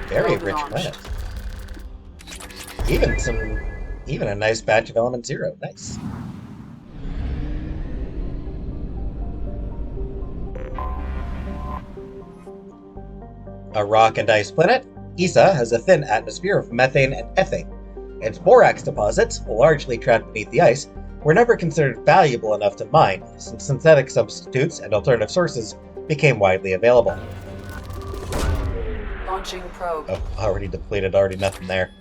Very rich planet. Even a nice batch of Element Zero. Nice. A rock and ice planet, Issa has a thin atmosphere of methane and ethane. Its borax deposits, largely trapped beneath the ice, were never considered valuable enough to mine, since synthetic substitutes and alternative sources became widely available. Launching probe. Oh, already depleted, already nothing there.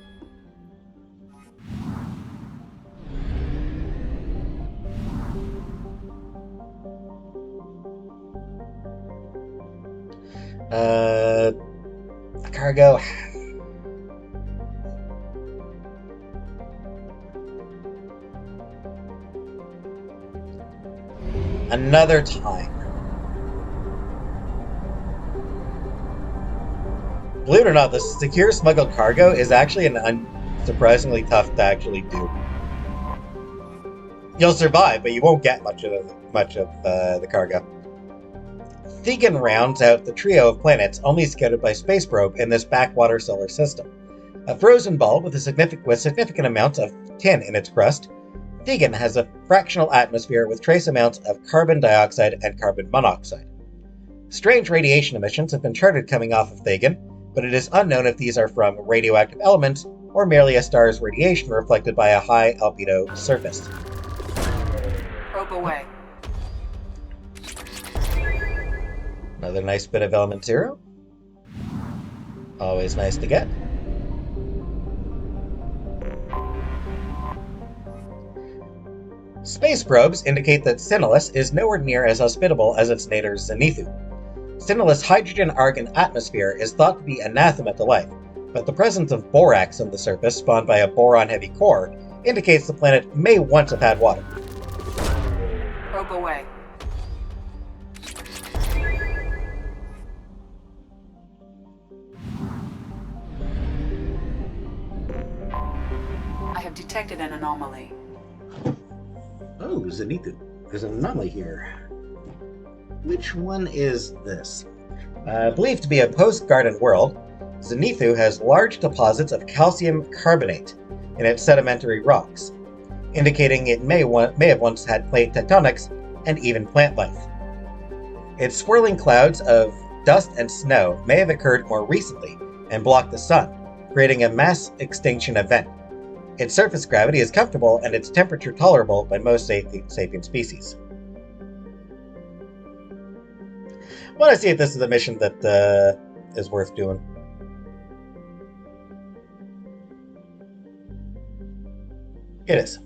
Cargo. Another time. Believe it or not, the secure smuggled cargo is actually surprisingly tough to actually do. You'll survive, but you won't get much of the cargo. Thegan rounds out the trio of planets only scouted by space probe in this backwater solar system. A frozen ball with significant amounts of tin in its crust, Thegan has a fractional atmosphere with trace amounts of carbon dioxide and carbon monoxide. Strange radiation emissions have been charted coming off of Thegan, but it is unknown if these are from radioactive elements or merely a star's radiation reflected by a high albedo surface. Probe away. Another nice bit of Element Zero. Always nice to get. Space probes indicate that Sinulus is nowhere near as hospitable as its nadir Zenithu. Sinulus' hydrogen-argon atmosphere is thought to be anathema to life, but the presence of borax on the surface spawned by a boron-heavy core indicates the planet may once have had water. Probe away. I have detected an anomaly. Oh, Zenithu. There's an anomaly here. Which one is this? Believed to be a post-garden world, Zenithu has large deposits of calcium carbonate in its sedimentary rocks, indicating it may have once had plate tectonics and even plant life. Its swirling clouds of dust and snow may have occurred more recently and blocked the sun, creating a mass extinction event. Its surface gravity is comfortable and its temperature tolerable by most sapient species. I want to see if this is a mission that is worth doing. It is.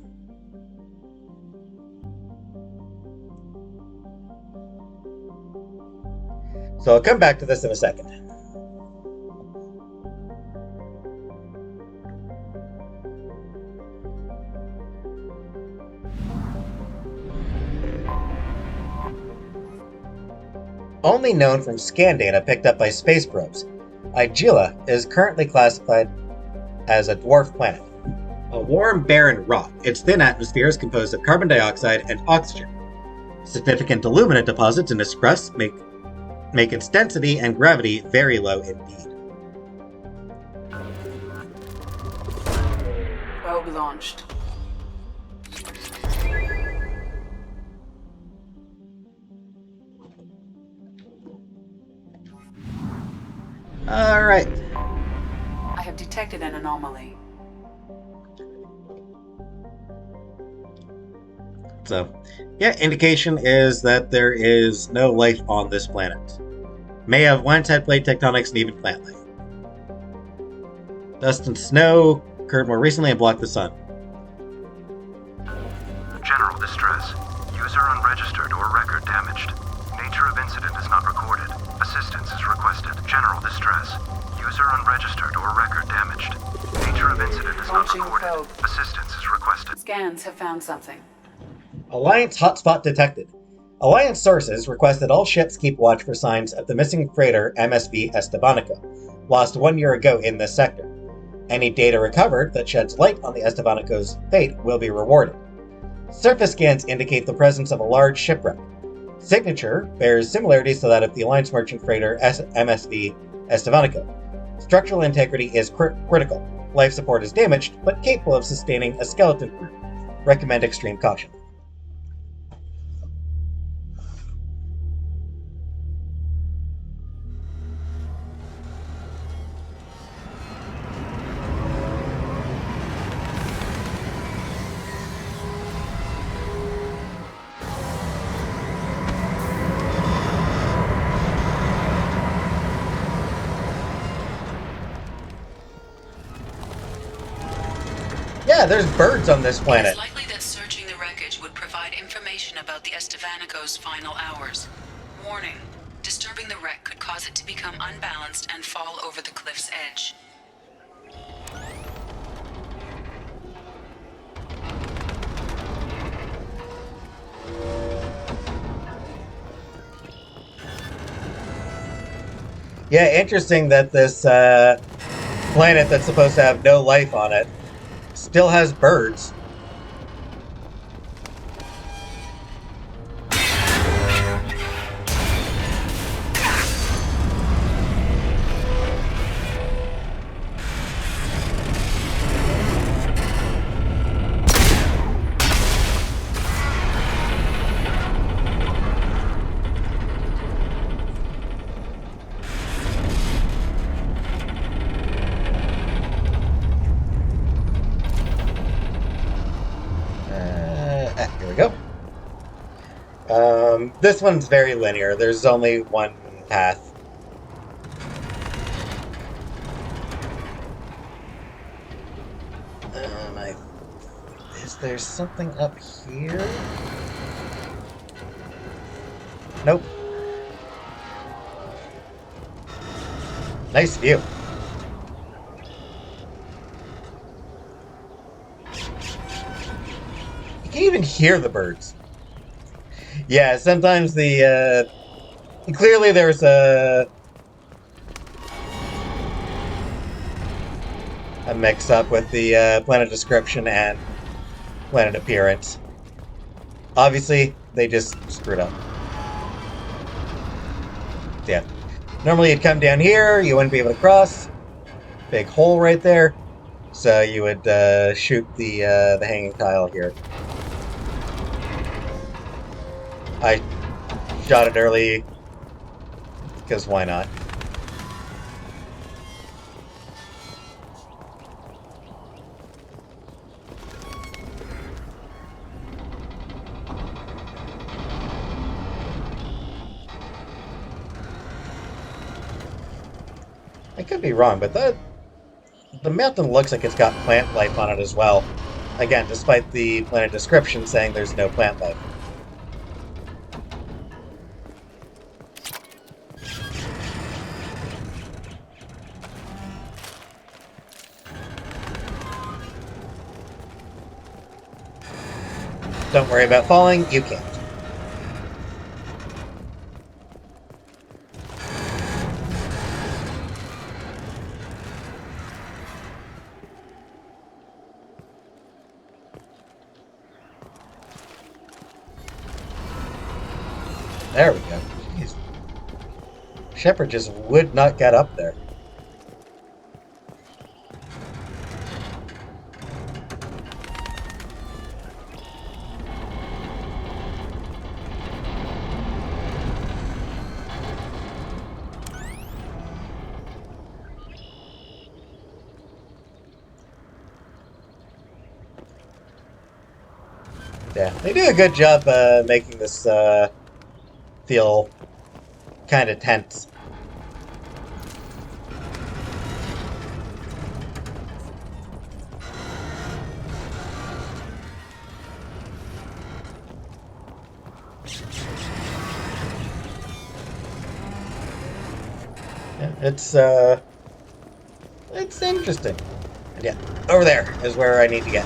So I'll come back to this in a second. Only known from scan data picked up by space probes, Igila is currently classified as a dwarf planet. A warm, barren rock, its thin atmosphere is composed of carbon dioxide and oxygen. Significant aluminum deposits in its crust make its density and gravity very low indeed. Probe launched. Alright. I have detected an anomaly. So, yeah, indication is that there is no life on this planet. May have once had plate tectonics and even plant life. Dust and snow occurred more recently and blocked the sun. General distress. User unregistered or record damaged. Nature of incident is not recorded. Assistance is requested. General distress. User unregistered or record damaged. Nature of incident is not Launching recorded. probe. Assistance is requested. Scans have found something. Alliance hotspot detected. Alliance sources request that all ships keep watch for signs of the missing freighter MSV Estebanico, lost 1 year ago in this sector. Any data recovered that sheds light on the Estebanico's fate will be rewarded. Surface scans indicate the presence of a large shipwreck. Signature bears similarities to that of the Alliance merchant freighter MSV Estebanico. Structural integrity is critical. Life support is damaged, but capable of sustaining a skeleton crew. Recommend extreme caution. Yeah, there's birds on this It planet. is likely that searching the wreckage would provide information about the Estevanico's final hours. Warning: disturbing the wreck could cause it to become unbalanced and fall over the cliff's edge. Yeah, interesting that this planet that's supposed to have no life on it still has birds. Here we go. This one's very linear. There's only one path. Is there something up here? Nope. Nice view. You can even hear the birds. Yeah, sometimes the, clearly there's a mix-up with the planet description and planet appearance. Obviously, they just screwed up. Yeah. Normally you'd come down here, you wouldn't be able to cross. Big hole right there. So you would shoot the hanging tile here. I shot it early because why not? I could be wrong, but the mountain looks like it's got plant life on it as well. Again, despite the planet description saying there's no plant life. Don't worry about falling, you can't. There we go. Jeez. Shepard just would not get up there. Yeah, they do a good job making this feel kind of tense. Yeah, it's interesting. And yeah, over there is where I need to get.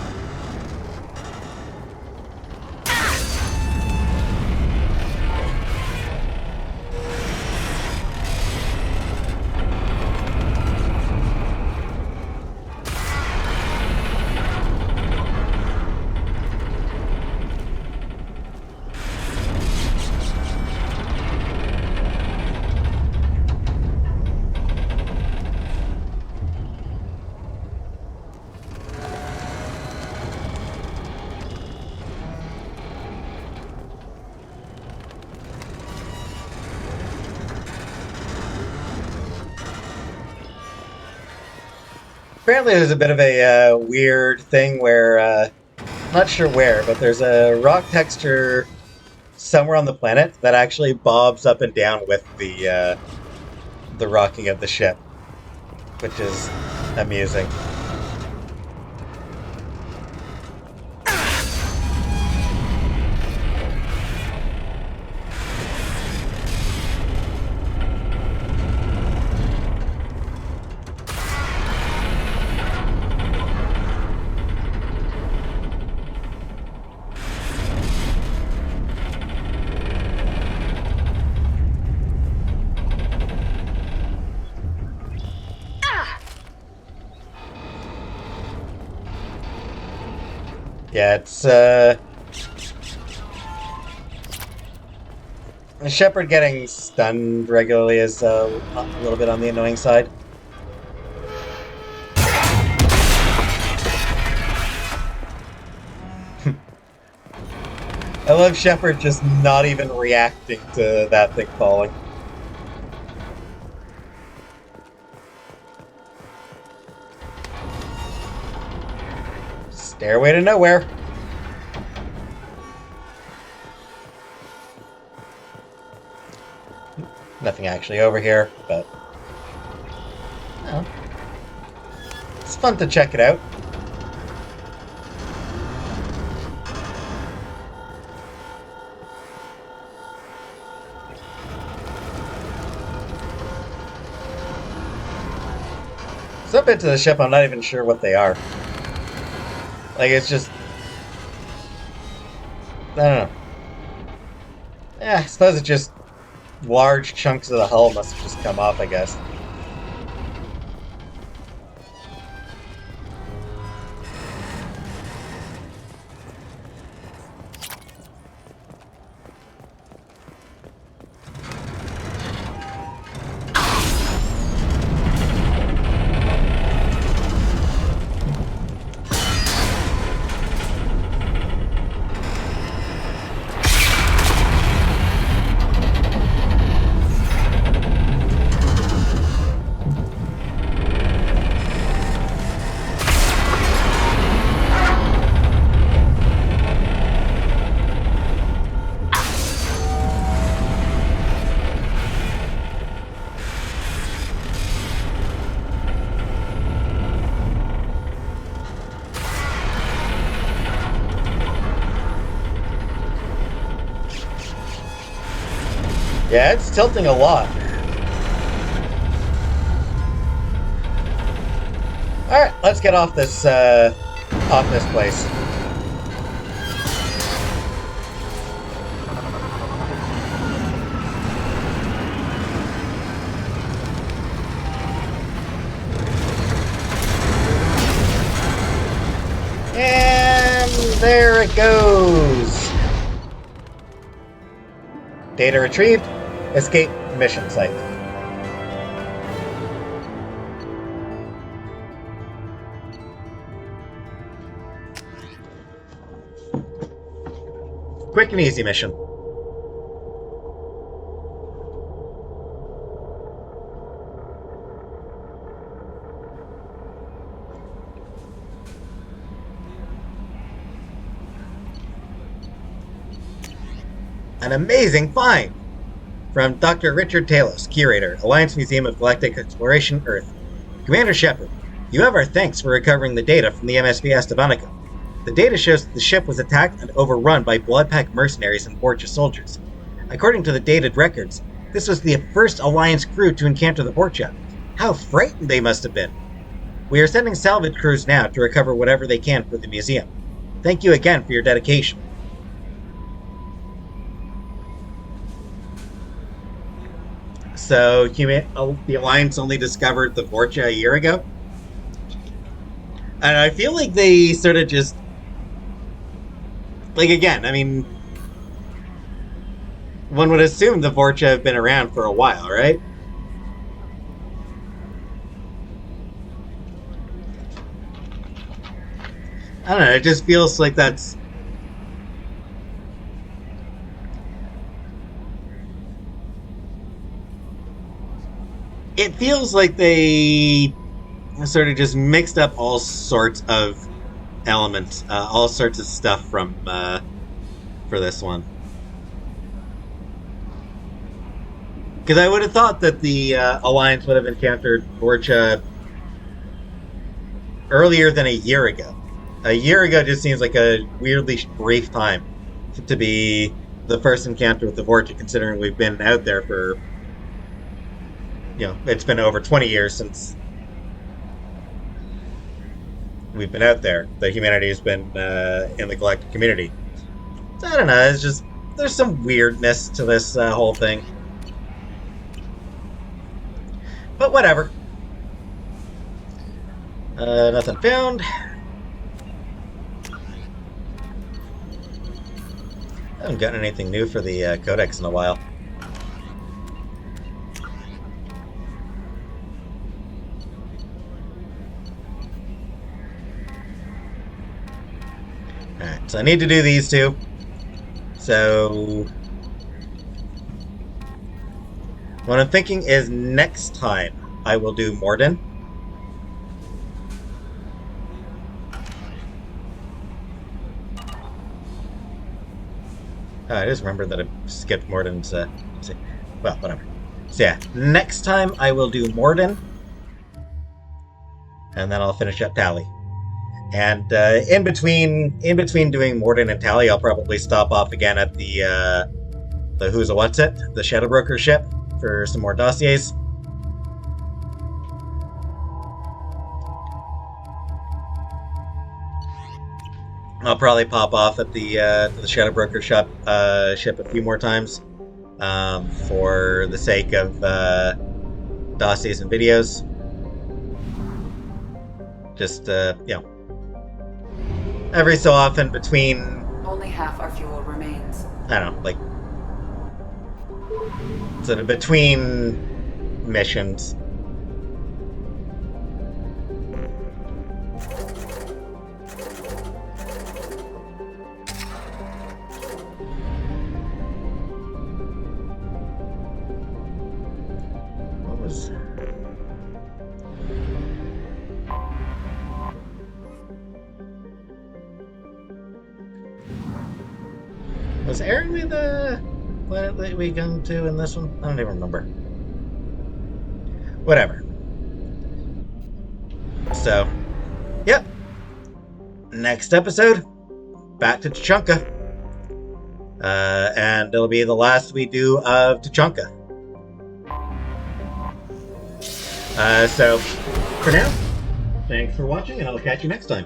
Apparently, there's a bit of a weird thing where, not sure where, but there's a rock texture somewhere on the planet that actually bobs up and down with the rocking of the ship, which is amusing. Yeah, it's Shepard getting stunned regularly is a little bit on the annoying side. I love Shepard just not even reacting to that thing falling. Stairway to nowhere. Nothing actually over here, but it's fun to check it out. Some bits of the ship, I'm not even sure what they are. Like, it's just... I don't know. Yeah, I suppose it's just large chunks of the hull must have just come off, I guess. Yeah, it's tilting a lot. Alright, let's get off this place. And there it goes. Data retrieved. Escape mission site. Quick and easy mission. An amazing find! From Dr. Richard Talos, Curator, Alliance Museum of Galactic Exploration, Earth. Commander Shepard, you have our thanks for recovering the data from the MSV Estevanico. The data shows that the ship was attacked and overrun by Bloodpack mercenaries and Borgia soldiers. According to the dated records, this was the first Alliance crew to encounter the Borgia. How frightened they must have been! We are sending salvage crews now to recover whatever they can for the museum. Thank you again for your dedication. So, the Alliance only discovered the Borgia a year ago? And I feel like they sort of just... Like, again, I mean... One would assume the Borgia have been around for a while, right? I don't know, it just feels like that's... It feels like they sort of just mixed up all sorts of elements, all sorts of stuff from for this one. Because I would have thought that the Alliance would have encountered Borgia earlier than a year ago. A year ago just seems like a weirdly brief time to be the first encounter with the Borgia, considering we've been out there for... it's been over 20 years since we've been out there. The humanity has been in the galactic community. So, I don't know, it's just... There's some weirdness to this whole thing. But whatever. Nothing found. I haven't gotten anything new for the Codex in a while. Alright, so I need to do these two. So... what I'm thinking is next time I will do Morden. Oh, I just remembered that I skipped Morden's... well, whatever. So yeah, next time I will do Morden. And then I'll finish up Tally. And in between doing Morden and Tally, I'll probably stop off again at the Who's a What's It, the Shadow Broker ship, for some more dossiers. I'll probably pop off at the Shadow Broker ship a few more times for the sake of dossiers and videos. Just every so often between... Only half our fuel remains. I don't know, like... sort of between missions. What was... Was Aaron the planet that we come to in this one? I don't even remember. Whatever. So, yep. Next episode, back to Tuchanka. And it'll be the last we do of Tuchanka. So, for now, thanks for watching, and I'll catch you next time.